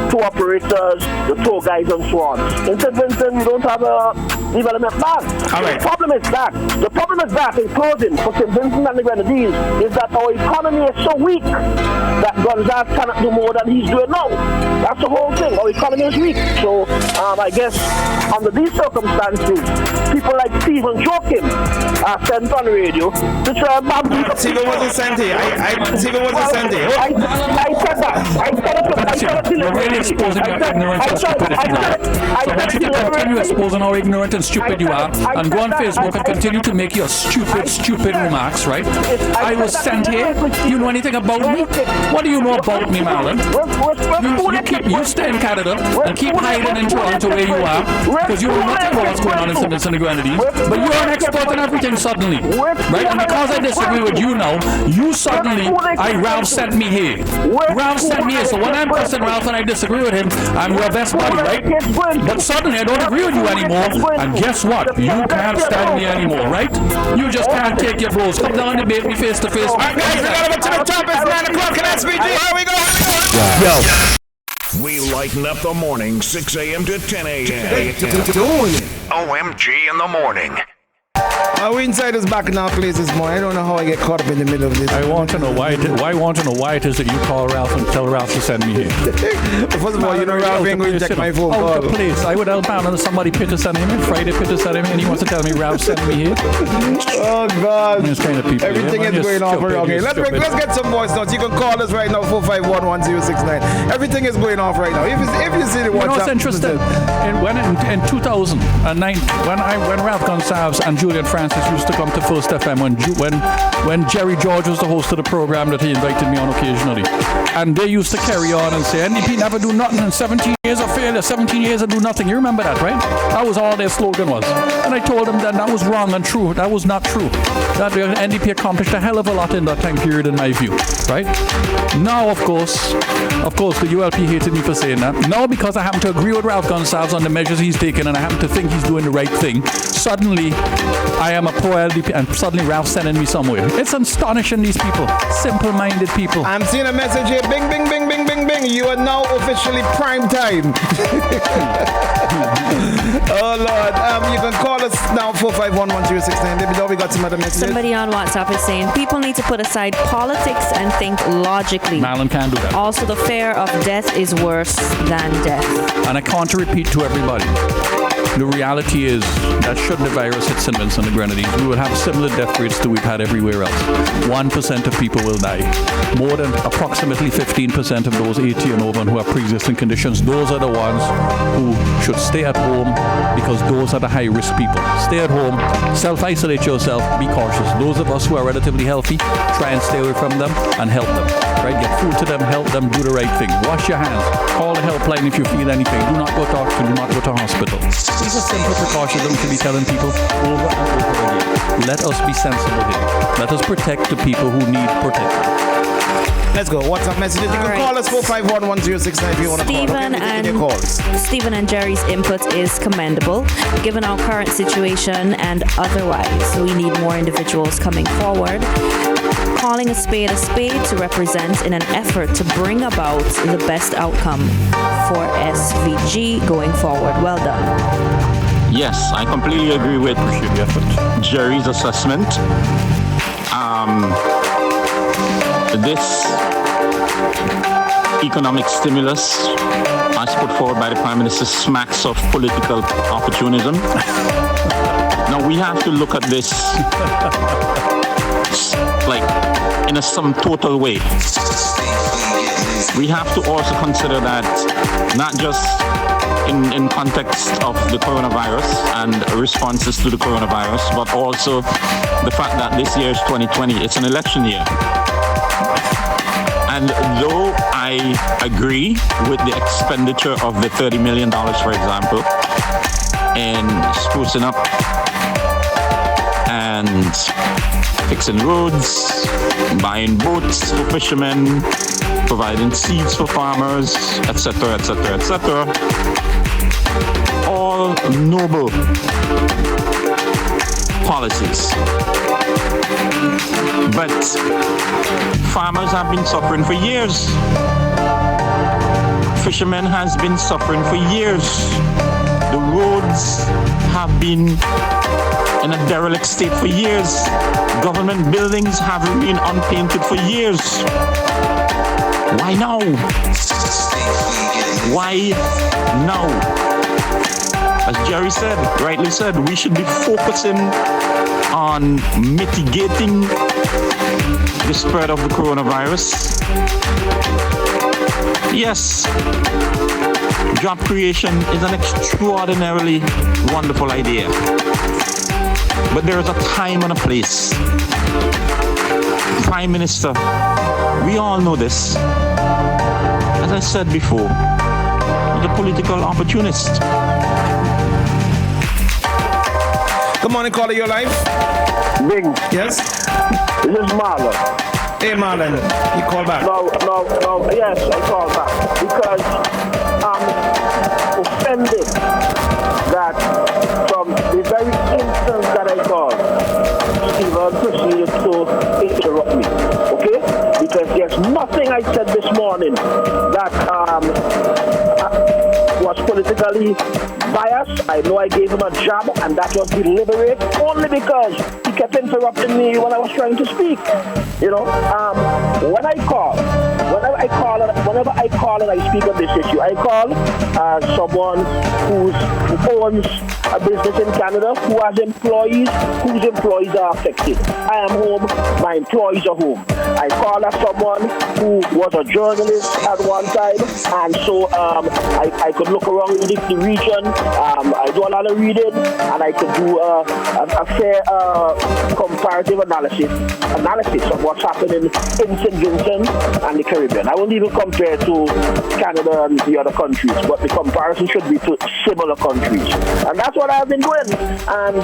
tour operators, the tour guides and so on. In St. Vincent, we don't have a development bank. Right. The problem is that, in closing, for St. Vincent and the Grenadines, is that our economy is so weak that Gonzalez cannot do more than he's doing now. That's the whole thing. Our economy is weak. So I guess under these circumstances, people like Stephen Joachim are sent on radio to try and bamboo. Stephen wasn't sent here. Stephen wasn't sent here. I said that. I said it. You're really exposing your ignorance and stupidity now. So once you continue exposing how ignorant and stupid you are, and go on Facebook and continue to make your stupid remarks, right? I was sent here. You know anything about me? What do you know about me, Marlon? You stay in Canada and keep hiding in Toronto where you are because you know nothing about what's going on in St. Vincent and the Grenadines. But you're an expert in everything suddenly, right? And because I disagree with you now, you suddenly, Ralph sent me here. Ralph sent me here. So when I'm pressing Ralph and I disagree with him, I'm your best buddy, right? But suddenly I don't agree with you anymore. And guess what? You can't stand me anymore, right? You just can't take your blows. Come down and debate me face to face. All right, guys, we got to go to the top. It's 9 o'clock in SVG. Here we go. Yo. We lighten up the morning, 6 a.m. to 10 a.m. OMG in the morning. Our inside is back in our place this morning. I don't know how I get caught up in the middle of this. I want to know why it is that you call Ralph and tell Ralph to send me here. First of all, you know Ralph ain't going to check my phone call. Please, I would help out on somebody Peter sent him, Friday Peter sent him, and he wants to tell me Ralph sent me here. Oh God! These kind of people. Everything is going off around here. Let's get some voice notes. You can call us right now 451-1069. Everything is going off right now. If you see the WhatsApp. You know what's interesting? In 2009, when Ralph Gonsalves and Julian Francis used to come to First FM when Jerry George was the host of the program that he invited me on occasionally, and they used to carry on and say NDP never do nothing in 17 years of failure, 17 years and do nothing. You remember that, right? That was all their slogan was. And I told them that was wrong and true. That was not true. That the NDP accomplished a hell of a lot in that time period, in my view, right? Now, of course, the ULP hated me for saying that. Now, because I happen to agree with Ralph Gonsalves on the measures he's taken and I happen to think he's doing the right thing, suddenly I am a pro-LDP, and suddenly Ralph's sending me somewhere. It's astonishing, these people. Simple-minded people. I'm seeing a message here. Bing, bing, bing, bing, bing, bing. You are now officially prime time. Oh, Lord. You can call us now, 451-1069. Baby, we got some other messages. Somebody on WhatsApp is saying, people need to put aside politics and think logically. Marlon can't do that. Also, the fear of death is worse than death. And I can't repeat to everybody. The reality is that should the virus hit St. Vincent and Grenadines, we will have similar death rates that we've had everywhere else. 1% of people will die. More than approximately 15% of those 80 and over who have pre-existing conditions, those are the ones who should stay at home because those are the high-risk people. Stay at home, self-isolate yourself, be cautious. Those of us who are relatively healthy, try and stay away from them and help them. Right? Get food to them, help them, do the right thing. Wash your hands. Call the helpline if you feel anything. Do not go to doctor, do not go to hospital. These are simple precautions that we should be telling people over and over again. Let us be sensible here. Let us protect the people who need protection. Let's go. WhatsApp messages. You can call us 451-1069 if you want to call. Stephen and Jerry's input is commendable, given our current situation and otherwise. We need more individuals coming forward, calling a spade to represent in an effort to bring about the best outcome for SVG going forward. Well done. Yes, I completely agree with Jerry's assessment. This economic stimulus as put forward by the Prime Minister smacks of political opportunism. Now we have to look at this like in a sum total way. We have to also consider that not just in context of the coronavirus and responses to the coronavirus, but also the fact that this year is 2020. It's an election year. And though I agree with the expenditure of the $30 million, for example, in sprucing up and fixing roads, buying boats for fishermen, providing seeds for farmers, etc., etc., etc. All noble policies. But farmers have been suffering for years. Fishermen has been suffering for years. The roads have been in a derelict state for years. Government buildings have remained unpainted for years. Why now? Why now? As Jerry said, rightly said, we should be focusing on mitigating the spread of the coronavirus. Yes, job creation is an extraordinarily wonderful idea. But there is a time and a place. Prime Minister, we all know this. As I said before, the political opportunist. Good morning, caller, your life. Bing. Yes? This is Marlon. Hey, Marlon. You call back? No. Yes, I call back. Because I'm offended that from the very instant that I called, Stephen proceeded to interrupt me. Okay? Because there's nothing I said this morning that was politically biased. I know I gave him a jab, and that was deliberate only because he kept interrupting me when I was trying to speak. You know, whenever I call and I speak on this issue, I call someone who owns a business in Canada, who has employees, whose employees are affected. I am home, my employees are home. I call as someone who was a journalist at one time, and so I could look around the region. I do a lot of reading, and I could do a fair comparative analysis of what's happening in St. Vincent and the Caribbean. I won't even compare to Canada and the other countries, but the comparison should be to similar countries. And that's what I've been doing. And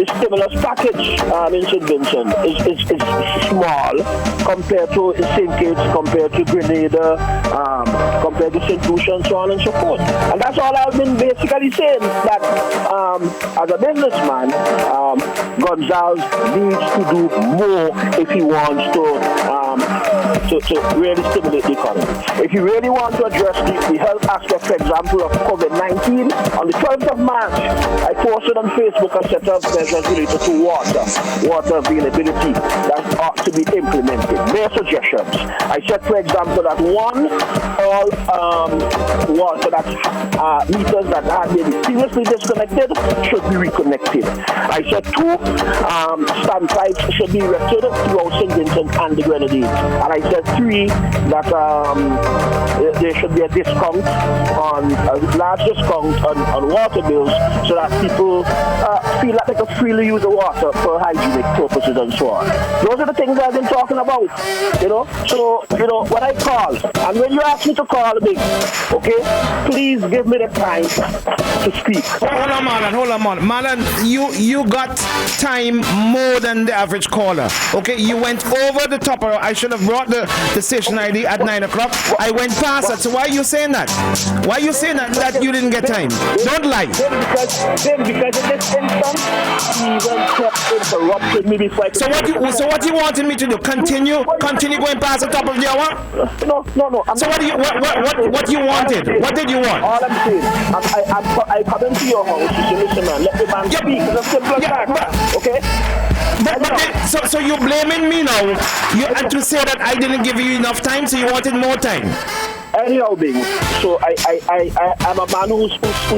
the stimulus package in St. Vincent is small compared to St. Kitts, compared to Grenada, compared to St. Lucia, and so on and so forth. And that's all I've been basically saying, that as a businessman, Gonzalez needs to do more if he wants to really stimulate the economy. If you really want to address the health aspect, for example, of COVID-19, on the 12th of March, I posted on Facebook a set of measures related to water availability that ought to be implemented. Their suggestions. I said, for example, that all water meters that are maybe previously disconnected should be reconnected. I said 2, standpipes should be erected throughout St. Vincent and the Grenadines. And I said 3, that there should be a large discount on water bills, so that people feel like they can freely use the water for hygienic purposes and so on. Those are the things I've been talking about, So, when I call, and when you ask me to call me, okay, please give me the time to speak. Hold on, Marlon. You got time more than the average caller. Okay, you went over the top. I should have brought the station ID at 9 o'clock. I went past that. So why are you saying that? Why are you saying that you didn't get time? Don't lie. Because in this instance, he even kept interrupting me before I could. So what you wanted me to do? Continue going past the top of the hour? No. So what you wanted? What did you want? All I'm saying, I come into your house, you say, listen, man, let the man speak. It's as simple as that. Okay? So you're blaming me now? And to say that I didn't give you enough time, so you wanted more time? Anyhow, Bing. So I'm a man who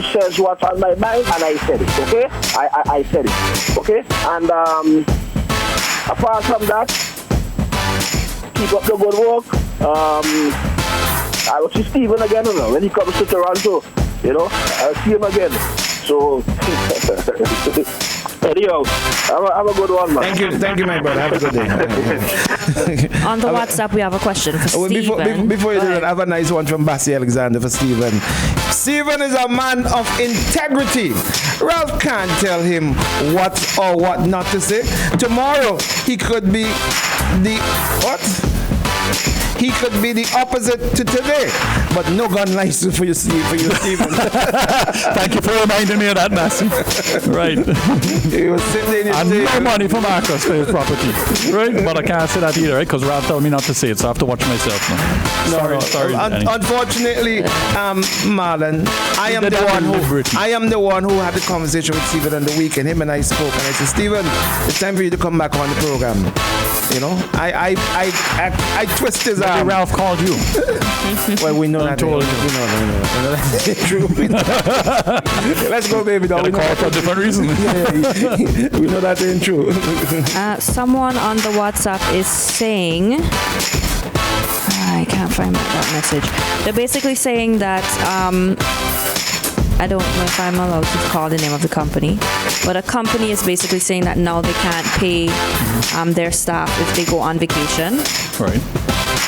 says what's on my mind, and I said it. Okay? I said it. Okay? And apart from that, keep up the good work. I will see Stephen again, when he comes to Toronto. I'll see him again. So, anyhow, have a good one, man. Thank you, my brother. Have a good day. On the WhatsApp, we have a question for Stephen. Before you do that, I have a nice one from Bassi Alexander for Stephen. Stephen is a man of integrity. Ralph can't tell him what or what not to say. Tomorrow, he could be the He could be the opposite to today, but no gun license for you, Stephen. Thank you for reminding me of that, Massey. Right. He was sitting in his no money for Marcus for his property. Right? But I can't say that either, right? Because Ralph told me not to say it, so I have to watch myself now. Sorry. Unfortunately, Marlon, I am the one who had the conversation with Stephen on the weekend. Him and I spoke, and I said, Stephen, it's time for you to come back on the program. I twist his arm. Ralph called you. Well, we know that. We know that's true. Let's go, baby. We call for a different reason. We know that ain't true. Someone on the WhatsApp is saying, I can't find that message. They're basically saying that I don't know if I'm allowed to call the name of the company, but a company is basically saying that now they can't pay their staff if they go on vacation. Right.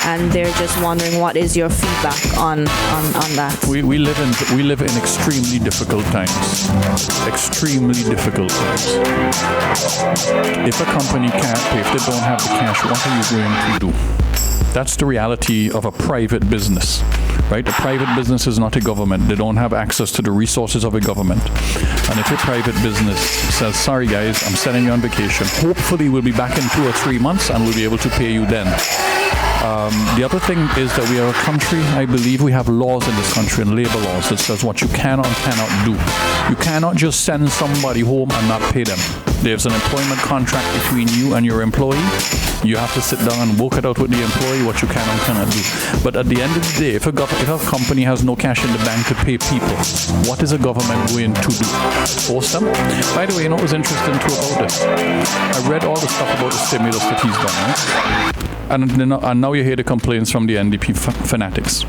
And they're just wondering, what is your feedback on that? We live in extremely difficult times. Extremely difficult times. If a company can't pay, if they don't have the cash, what are you going to do? That's the reality of a private business, right? A private business is not a government. They don't have access to the resources of a government. And if your private business says, sorry guys, I'm sending you on vacation, hopefully we'll be back in 2 or 3 months and we'll be able to pay you then. The other thing is that we are a country, I believe we have laws in this country and labor laws that says what you can and cannot do. You cannot just send somebody home and not pay them. There's an employment contract between you and your employee. You have to sit down and work it out with the employee what you can and cannot do. But at the end of the day, if a company has no cash in the bank to pay people, what is a government going to do? Force them? By the way, you know what was interesting too about this? I read all the stuff about the stimulus that he's done, right? And now you hear the complaints from the NDP fanatics.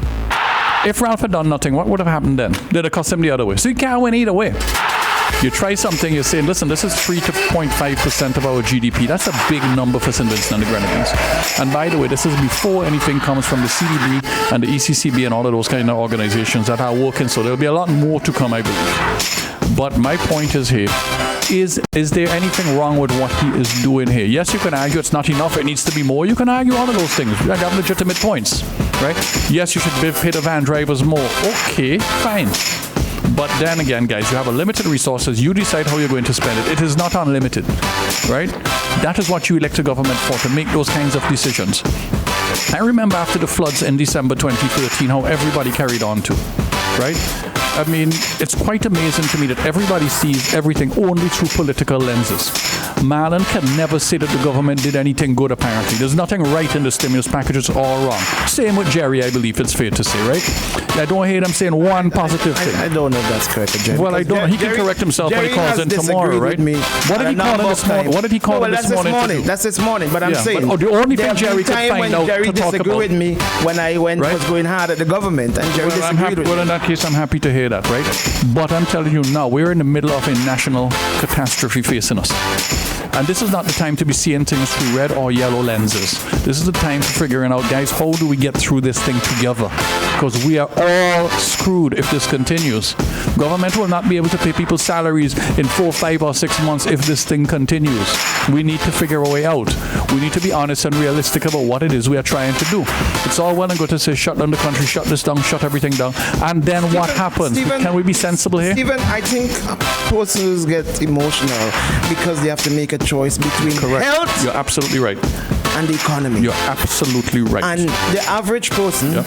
If Ralph had done nothing, what would have happened then? They'd have cost him the other way. So you can't win either way. You try something, you're saying, listen, this is 3 to 0.5% of our GDP. That's a big number for St. Vincent and the Grenadines. And by the way, this is before anything comes from the CDB and the ECCB and all of those kind of organizations that are working. So there'll be a lot more to come, I believe. But my point is here, is there anything wrong with what he is doing here? Yes, you can argue it's not enough, it needs to be more. You can argue all of those things. You have legitimate points, right? Yes, you should pay the van drivers more. Okay, fine. But then again, guys, you have a limited resources. You decide how you're going to spend it. It is not unlimited, right? That is what you elect a government for, to make those kinds of decisions. I remember after the floods in December 2013, how everybody carried on to, right? I mean, it's quite amazing to me that everybody sees everything only through political lenses. Marlon can never say that the government did anything good, apparently. There's nothing right in the stimulus package, it's all wrong. Same with Jerry, I believe it's fair to say, right? I don't hear him saying one positive thing. I don't know if that's correct, Jerry. Well, I don't know. He can correct himself when he calls in tomorrow, right? What did he call in this morning? What did he call in this morning? That's this morning, but I'm saying. But, the only thing Jerry could find out Jerry to talk disagreed about. with me when I was going hard at the government, and Jerry disagreed with me. Well, in that case, I'm happy to hear that, right? But I'm telling you now, we're in the middle of a national catastrophe facing us. And this is not the time to be seeing things through red or yellow lenses. This is the time for figuring out, guys, how do we get through this thing together? Because we are all screwed if this continues. Government will not be able to pay people's salaries in 4, 5, or 6 months if this thing continues. We need to figure a way out. We need to be honest and realistic about what it is we are trying to do. It's all well and good to say, shut down the country, shut this down, shut everything down. And then what happens? Can we be sensible here? Stephen, I think persons get emotional because they have to make a choice between health. You're absolutely right. And the economy. You're absolutely right. And the average person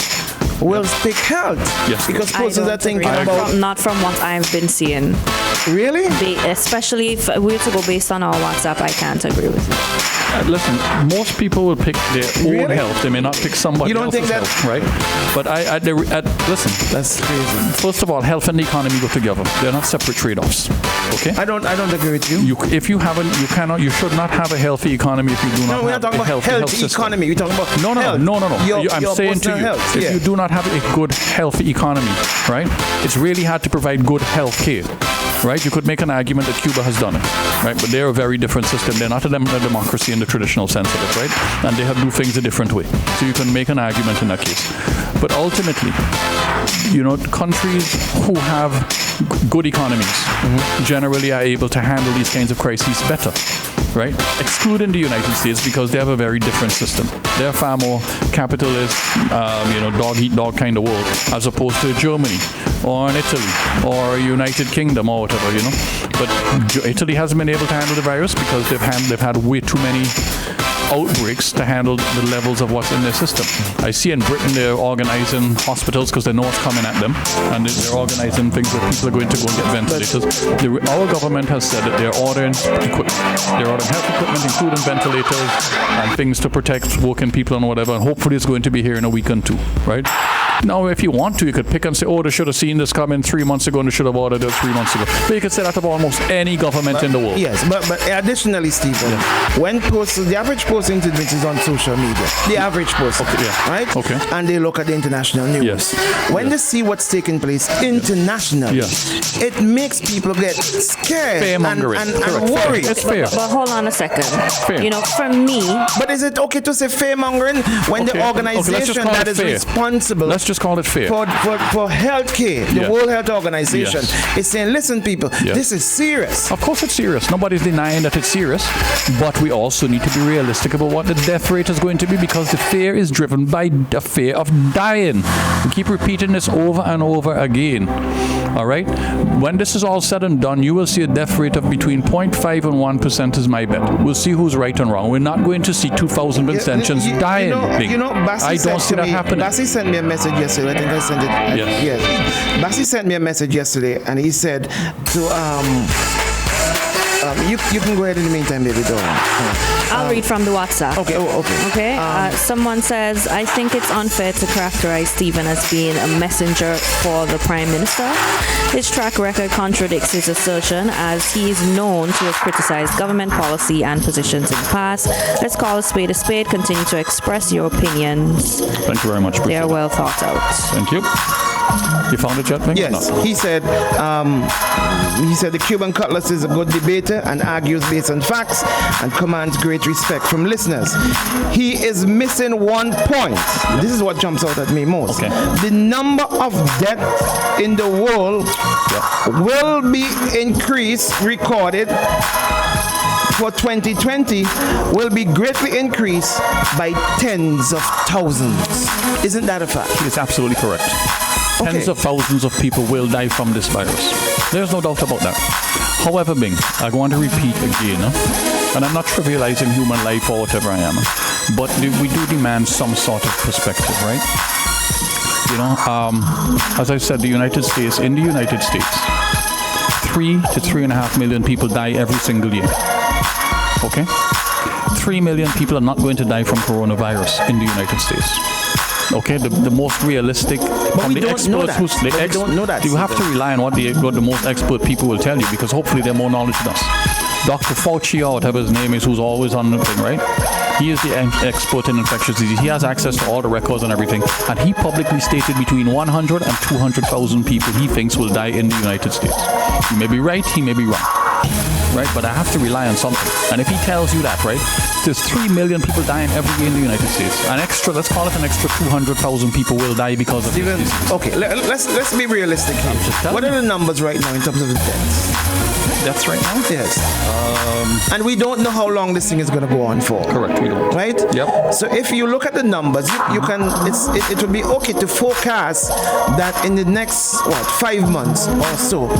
will pick health. Yes. Because persons are thinking about... Not from what I've been seeing. Really? Especially if we were to go based on our WhatsApp, I can't agree with you. Listen, most people will pick their own health. They may not pick somebody else's health, right? But listen. That's crazy. First of all, health and the economy go together. They're not separate trade-offs. Okay? I don't agree with you. You should not have a healthy economy if you do not have a healthy health system. Economy. We're talking about health. No. I'm saying to you, health. if you do not have a good, healthy economy, right? It's really hard to provide good health care. Right? You could make an argument that Cuba has done it, right? But they're a very different system. They're not a democracy in the traditional sense of it, right? And they do things a different way. So you can make an argument in that case. But ultimately, countries who have good economies generally are able to handle these kinds of crises better. Right? Excluding the United States because they have a very different system. They're far more capitalist, dog-eat-dog kind of world, as opposed to Germany or in Italy or United Kingdom or whatever, But Italy hasn't been able to handle the virus because they've had way too many outbreaks to handle the levels of what's in their system. I see in Britain they're organizing hospitals because they know what's coming at them, and they're organizing things where people are going to go and get ventilators. Our government has said that they're ordering equipment. They're ordering health equipment, including ventilators and things to protect working people and whatever, and hopefully it's going to be here in a week or two, right? Now, if you want to, you could pick and say, they should have seen this coming 3 months ago and they should have ordered it 3 months ago. But you could say that of almost any government in the world. Yes, but additionally, Stephen, when the average person is on social media, the average person, right? Okay. And they look at the international news. Yes. When they see what's taking place internationally, it makes people get scared and worried. It's fair. But hold on a second. Fair. For me... But is it okay to say fear-mongering when the organization that is responsible... Let's just call it fair. For healthcare, the World Health Organization is saying, listen, people, this is serious. Of course it's serious. Nobody's denying that it's serious. But we also need to be realistic about what the death rate is going to be, because the fear is driven by the fear of dying. We keep repeating this over and over again. All right? When this is all said and done, you will see a death rate of between 0.5 and 1% is my bet. We'll see who's right and wrong. We're not going to see 2,000 Vincentians dying. I don't see that happening. Bassi sent me a message yesterday. I think I sent it. Yes. Bassi sent me a message yesterday, and he said to you can go ahead in the meantime, baby. Don't. I'll read from the WhatsApp. Okay. Okay. Someone says, I think it's unfair to characterize Stephen as being a messenger for the Prime Minister. His track record contradicts his assertion, as he is known to have criticized government policy and positions in the past. Let's call a spade a spade. Continue to express your opinions. Thank you very much. They are well thought out. Thank you. You found it yet, Ming? Yes, No. he said the Cuban cutlass is a good debater and argues based on facts and commands great respect from listeners. He is missing one point. This is what jumps out at me most. Okay. The number of deaths in the world will be recorded for 2020 will be greatly increased by tens of thousands. Isn't that a fact? It's absolutely correct. Tens of thousands of people will die from this virus. There's no doubt about that. However, Bing, I want to repeat again, and I'm not trivializing human life or whatever I am, but we do demand some sort of perspective, right? You know, as I said, in the United States, 3 to 3.5 million people die every single year. Okay? 3 million people are not going to die from coronavirus in the United States. Okay, the most realistic from the experts don't know that. You have to rely on what the most expert people will tell you, because hopefully they're more knowledge than us. Dr. Fauci or whatever his name is, who's always on the thing, right? He is the expert in infectious disease. He has access to all the records and everything, and he publicly stated between 100 and 200,000 people he thinks will die in the United States. He may be right, he may be wrong. Right, but I have to rely on something. And if he tells you that, right, there's 3 million people dying every year in the United States. Let's call it an extra 200,000 people will die because of this disease. Okay, let's be realistic here. What are the numbers right now in terms of the deaths? Deaths right now? Yes. And we don't know how long this thing is going to go on for. Correct, we don't. Right? Yep. So if you look at the numbers, it would be okay to forecast that in the next 5 months or so.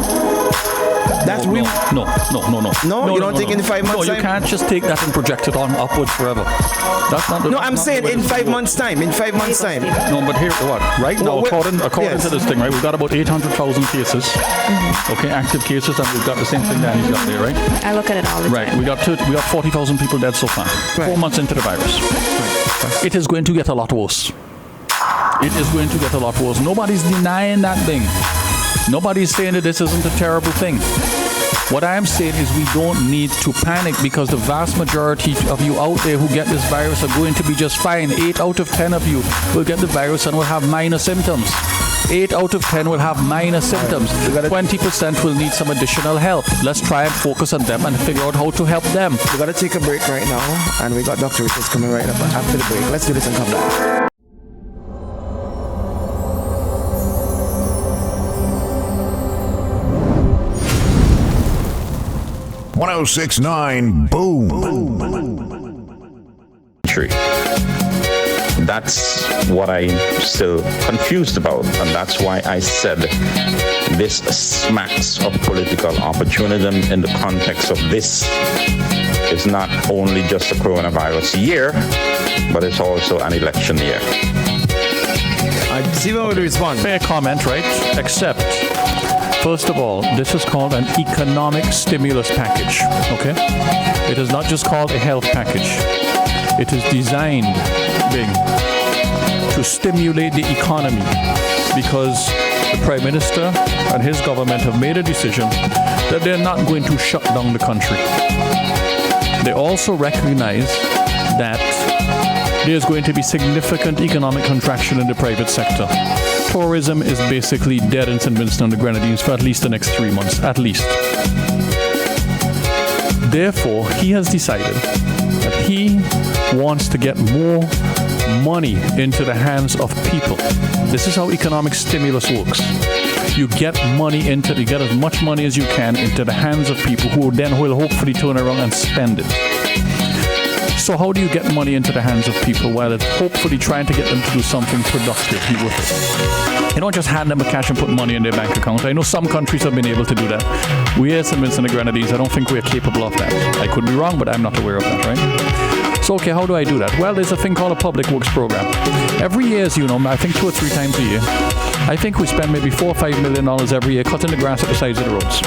No, you don't think in 5 months? No, you can't just take that and project it on upwards forever. That's not. No, I'm saying in 5 months' time. In 5 months' time. No, but here, what? Right now, according to this thing, right, we've got about 800,000 cases. Okay, active cases, and we've got the same thing Danny's got there, right? I look at it all the time. Right, we got 40,000 people dead so far. Right. 4 months into the virus. Right. It is going to get a lot worse. It is going to get a lot worse. Nobody's denying that thing. Nobody's saying that this isn't a terrible thing. What I am saying is we don't need to panic, because the vast majority of you out there who get this virus are going to be just fine. 8 out of 10 of you will get the virus and will have minor symptoms. 8 out of 10 will have minor symptoms. 20% will need some additional help. Let's try and focus on them and figure out how to help them. We got to take a break right now, and we got Dr. Richards coming right up after the break. Let's do this and come back. 106.9 Boom. That's what I'm still confused about, and that's why I said this smacks of political opportunism in the context of this is not only just a coronavirus year, but it's also an election year. I see what would respond. Fair comment, right? Except, first of all, this is called an economic stimulus package, okay? It is not just called a health package. It is designed, to stimulate the economy, because the Prime Minister and his government have made a decision that they're not going to shut down the country. They also recognize that there's going to be significant economic contraction in the private sector. Tourism is basically dead in St. Vincent and the Grenadines for at least the next 3 months, at least. Therefore, he has decided that he wants to get more money into the hands of people. This is how economic stimulus works. You get as much money as you can into the hands of people who then will hopefully turn around and spend it. So how do you get money into the hands of people? Well, it's hopefully trying to get them to do something productive with it. You don't just hand them a cash and put money in their bank account. I know some countries have been able to do that. We as St. Vincent and the Grenadines, I don't think we're capable of that. I could be wrong, but I'm not aware of that, right? So, okay, how do I do that? Well, there's a thing called a public works program. Every year, as you know, I think 2 or 3 times a year, I think we spend maybe $4 or $5 million every year cutting the grass at the sides of the roads.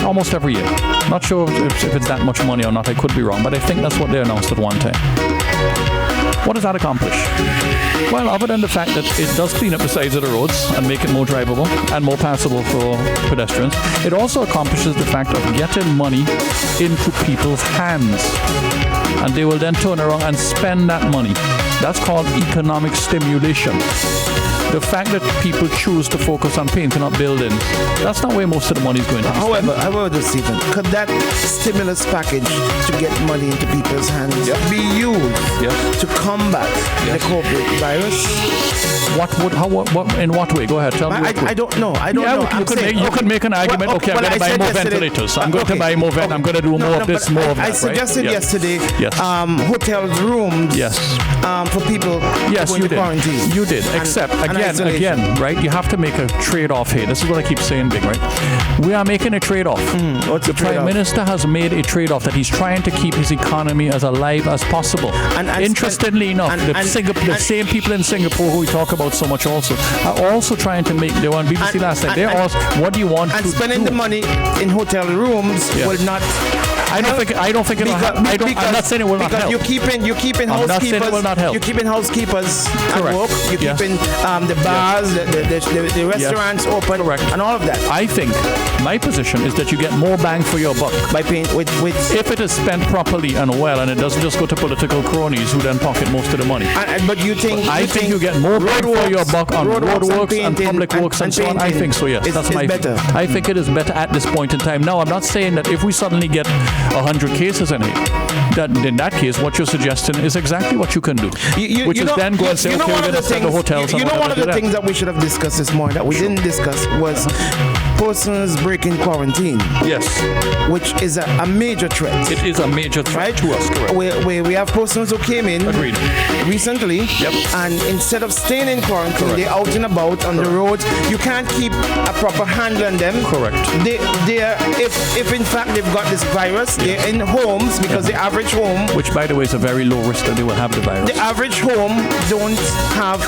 Almost every year. Not sure if it's that much money or not. I could be wrong, but I think that's what they announced at one time. What does that accomplish? Well, other than the fact that it does clean up the sides of the roads and make it more drivable and more passable for pedestrians, it also accomplishes the fact of getting money into people's hands. And they will then turn around and spend that money. That's called economic stimulation. The fact that people choose to focus on painting up buildings, that's not where most of the money is going to be spent. However, Stephen, could that stimulus package to get money into people's hands be used to combat the COVID virus? In what way? Go ahead, tell me. I don't know. You could make an argument. I'm going to buy more ventilators. I'm going to buy more I'm going to do more of this, more of that. I suggested yesterday hotel rooms for people going to quarantine. You did. Except, again, right? You have to make a trade-off here. This is what I keep saying, Big, right? We are making a trade-off. What's the Prime Minister has made a trade-off that he's trying to keep his economy as alive as possible. Interestingly enough, the same people in Singapore who we talk about so much also are also trying to make, they were on BBC last night, they asked, what do you want to do? And spending the money in hotel rooms will not... I don't think it'll help. I'm not saying it will not help. You're keeping housekeepers. I'm not saying it will not help. You're keeping housekeepers at work. You're keeping the bars, the restaurants open, and all of that. I think my position is that you get more bang for your buck by paying with if it is spent properly and well, and it doesn't just go to political cronies who then pocket most of the money. But you think? I think you get more bang for your buck on roadworks and public works and so on. I think so. Yes, that's my view. I think it is better at this point in time. Now, I'm not saying that if we suddenly get 100 cases in here, that in that case, what you're suggesting is exactly what you can do, which is then go and say, okay, we're going to send the hotels. One of the things that we should have discussed this morning that we didn't discuss was persons breaking quarantine. Yes. Which is a major threat. It is a major threat to us, correct. We have persons who came in recently, and instead of staying in quarantine, they're out and about on the roads. You can't keep a proper handle on them. Correct. If in fact they've got this virus, they're in homes because the average home, which by the way is a very low risk that they will have the virus. The average home don't have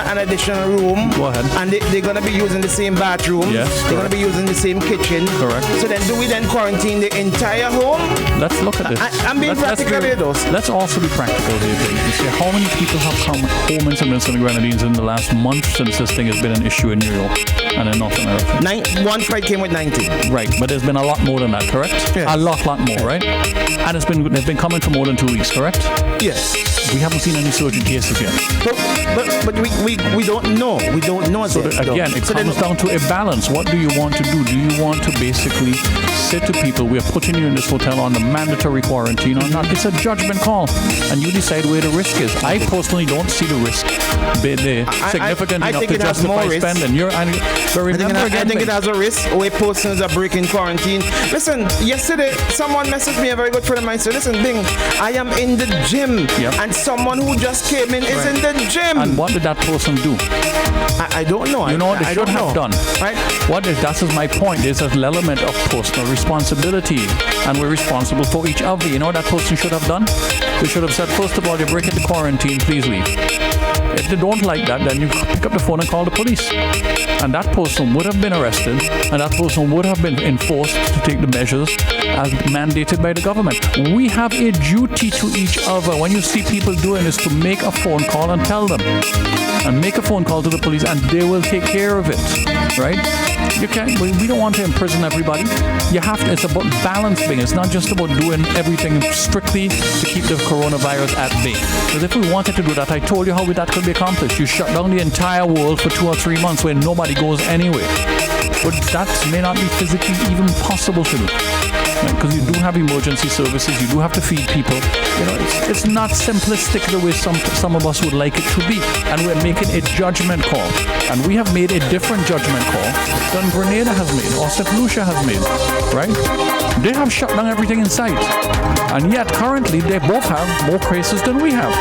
an additional room. Go ahead. And they're going to be using the same bathroom. Yes. They're going to be using the same kitchen. Correct. So then do we then quarantine the entire home? Let's look at this. I'm being practical here, though. Let's also be practical here. You see how many people have come home in St. Vincent and Grenadines in the last month since this thing has been an issue in New York and in North America? One flight came with 90. Right, but there's been a lot more than that, correct? Yes. A lot more, right? And they've been coming for more than 2 weeks, correct? Yes. We haven't seen any surge in cases yet. But we don't know. We don't know. So again, it comes down to a balance. What do you want to do? Do you want to basically say to people, we're putting you in this hotel on the mandatory quarantine or not? It's a judgment call, and you decide where the risk is. I personally don't see the risk significant enough to justify spending. I think it has a risk where persons are breaking quarantine. Listen, yesterday someone messaged me, a very good friend of mine, said, listen, Bing, I am in the gym, and someone who just came in is in the gym. And what did that person do? I don't know. You know what they should have done? Right? That is my point. There's an element of personal responsibility, and we're responsible for each other. You know what that person should have done? They should have said, first of all, you're breaking the quarantine, please leave. If they don't like that, then you pick up the phone and call the police. And that person would have been arrested, and that person would have been enforced to take the measures as mandated by the government. We have a duty to each other. When you see people doing this, to make a phone call and tell them. And make a phone call to the police, and they will take care of it. Right? You can't. We don't want to imprison everybody. You have to. It's about balancing. It's not just about doing everything strictly to keep the coronavirus at bay. Because if we wanted to do that, I told you how that could be accomplished. You shut down the entire world for 2 or 3 months where nobody goes anywhere. But that may not be physically even possible to do. Because you do have emergency services, you do have to feed people. You know, it's not simplistic the way some of us would like it to be. And we're making a judgment call. And we have made a different judgment call than Grenada has made, or St. Lucia has made. Right? They have shut down everything in sight. And yet, currently, they both have more cases than we have.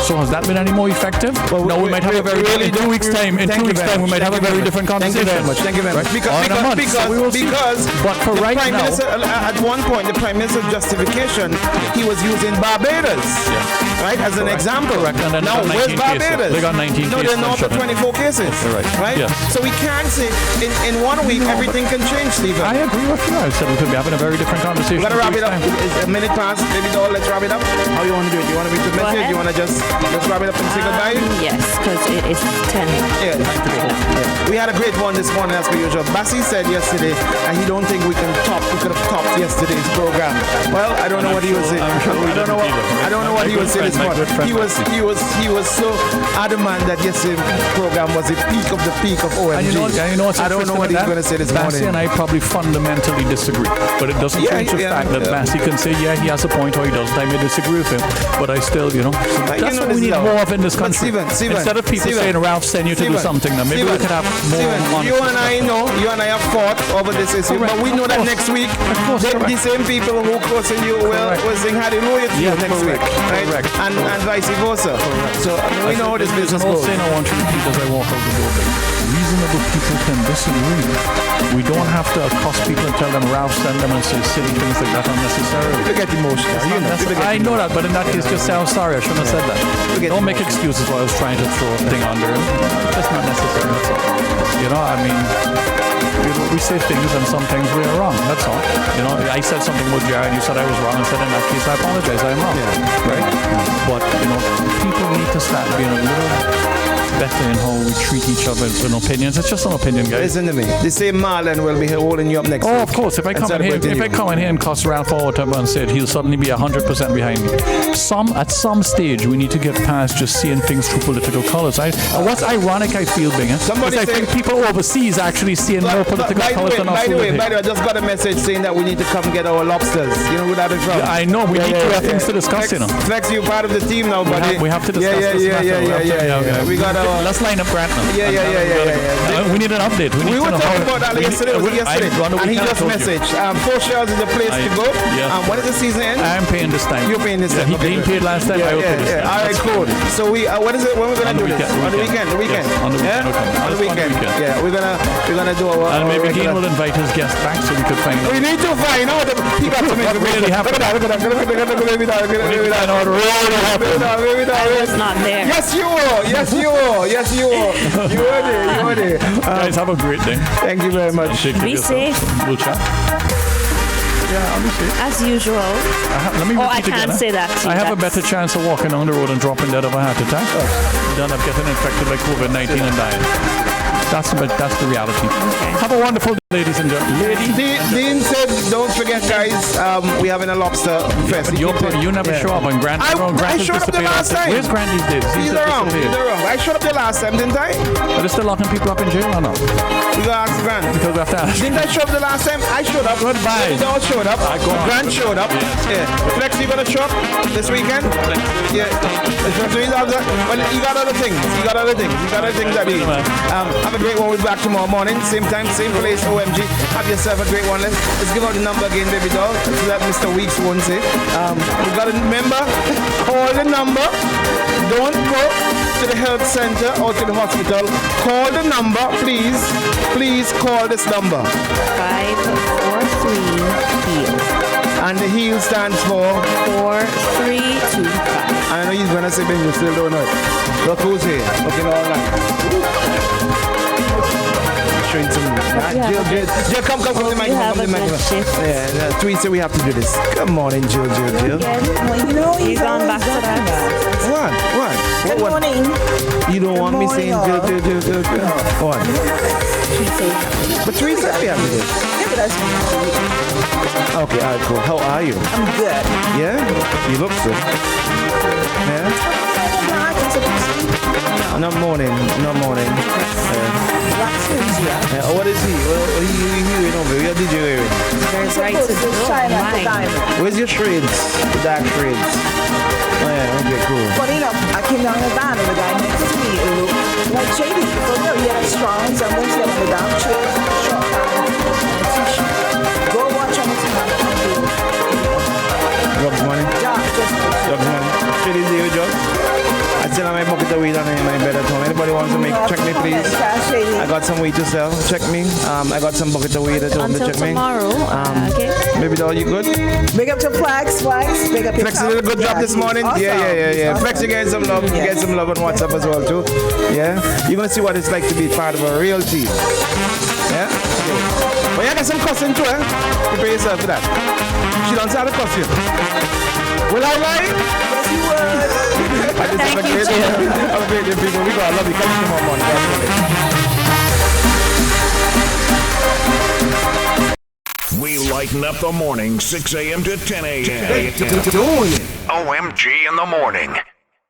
So has that been any more effective? Well, no, we might have a very in 2 weeks' time. In 2 weeks' time, we might have a very different conversation. Thank you very much. Because for right Prime now, Minister, at one point, the Prime Minister's justification, he was using Barbados, right, as an example. And now, where's Barbados? They got 19 cases. No, they're not for 24 cases. Right? Yes. So we can't say in 1 week everything can change, Stephen. I agree with you. I said we could be having a very different conversation. We got to wrap it up. It's a minute past. Baby doll, let's wrap it up. How you want to do it? You want to read the message? You want to just let's wrap it up and say goodbye? Yes, because it is 10. Yeah, time to go home. Yeah. We had a great one this morning as per usual. Bassi said yesterday, and he don't think we could have topped yesterday. yesterday's program. Well, I don't know what he was saying. I don't know what he was saying this morning. He was so adamant that yesterday's program was the peak of OMG. And you know what's I don't know what he's going to say this morning. Bassy and I probably fundamentally disagree, but it doesn't change the fact that Bassy can say, yeah, he has a point, or he doesn't. I may disagree with him, but I still, that's what we need more of in this country. Instead of people saying Ralph sent you to do something, now maybe we could have more. You and I have fought over this issue, but we know that next week, the same people who question you will sing hallelujah to you next week, right? And vice versa. So we know how this business goes. I want you to repeat as I walk out the door. Reasonable people can disagree. We don't have to accost people and tell them Ralph sent them and say silly things like that unnecessarily. You get emotional. I know that, but in that case, just say I'm sorry. I shouldn't have said that. Don't make excuses while I was trying to throw a thing under him. That's not necessary. That's all. We say things and some things we are wrong. That's all. I said something with Jared and you said I was wrong. I said in that case I apologize. I'm wrong. Yeah. Right? But people need to start being a little better in how we treat each other and opinions. It's just an opinion, guys. Listen to me. The same Marlon will be holding you up next week. Oh, of course. If I come in here and cuss Ralph or whatever and said he'll suddenly be 100% behind me. At some stage, we need to get past just seeing things through political colors. What's ironic, I feel, Bing, because I think people overseas actually seeing more political colors than us. By the way, I just got a message saying that we need to come get our lobsters. You know who that is from? Yeah, I know. We need to have things to discuss, Flex, you're part of the team now, buddy. We have to discuss this matter. Yeah. We got our... Let's line up Grant now. Yeah. We need an update. We were talking about that yesterday. And he just messaged. 4 Shells is the place to go. When is the season end? I'm paying this time. You're paying this time. He didn't pay last time. I will pay this time. All right, cool. So when is it? When we're gonna do this? On the weekend. On the weekend. Yeah, we're gonna do our. And maybe Dean will invite his guest back so we could find out. We need to find out the people have to make really happened. I was not there. Yes, you are. You are there. Guys, have a great day. Thank you very much. Be safe. We'll chat. Yeah, I'll be safe. As usual. Let me I can't again. say that. I have a better chance of walking down the road and dropping dead of a heart attack than of getting infected by COVID-19 and dying. That's the reality. Okay. Have a wonderful day, ladies and gentlemen. Dean said, don't forget, guys, we're having a lobster fest. You never show up, and Grant I showed up the last time. Where's Grant these days? He's around. I showed up the last time, didn't I? Are they still locking people up in jail or not? We gotta ask Grant. Because we have to ask. Didn't I show up the last time? I showed up. Goodbye. We all showed up. Grant showed up. Yeah. Flex, you gonna show up this weekend? Yeah. Well, you got other things. You got other things that you have a great one. We'll be back tomorrow morning. Same time, same place, OMG. Have yourself a great one. Let's give out the number again, baby doll. So that Mr. Weeks won't say. We got to remember, call the number. Don't go to the health center or to the hospital. Call the number, please. Please call this number. 543 HEAL. And the HEAL stands for 4325. I know he's gonna say, but you still don't know. Look who's here. Looking all right. Showing some. Jill, come to the microphone. Yeah, Tweet said we have to do this. Good morning, Jill. He's gone back to that. What? Good morning. You don't want me saying Jill. What? But Teresa, we have to do this. Yeah, but that's me. Okay, all right, cool. How are you? I'm good. Yeah? You look good. Yeah? Not morning. What is he? He over. Where did you wear it? There's right to go. Where's your shreds? The dark shreds. Oh yeah, okay, cool. Funny enough, I came down the van and the guy next to me, it looked like shady. So no, he had a strong resemblance to the dark shreds, short pants, and a t-shirt. Go watch on his hand. Drugs money? Yeah, just drugs money. Shady, do you drugs? I still have my bucket of weed on my bed at home. Anybody wants to check me, please? I got some weed to sell. Check me. I got some bucket of weed at home to check me. Until tomorrow. Okay. Baby doll, you good? Big up to Flex. Big up Flex did a good job this morning. Awesome. Yeah. Flex, you get some love. You get some love on WhatsApp as well too. Yeah. You're gonna see what it's like to be part of a real team. Yeah. Okay. But you got some cussing too, eh? Prepare yourself for that. She don't say how to cuss you. Will I lie? Yes, you would. Have a great day, people. We got a lovely country tomorrow morning. We like lighten up the morning, 6 a.m. to 10 a.m. Doing it. OMG in the morning.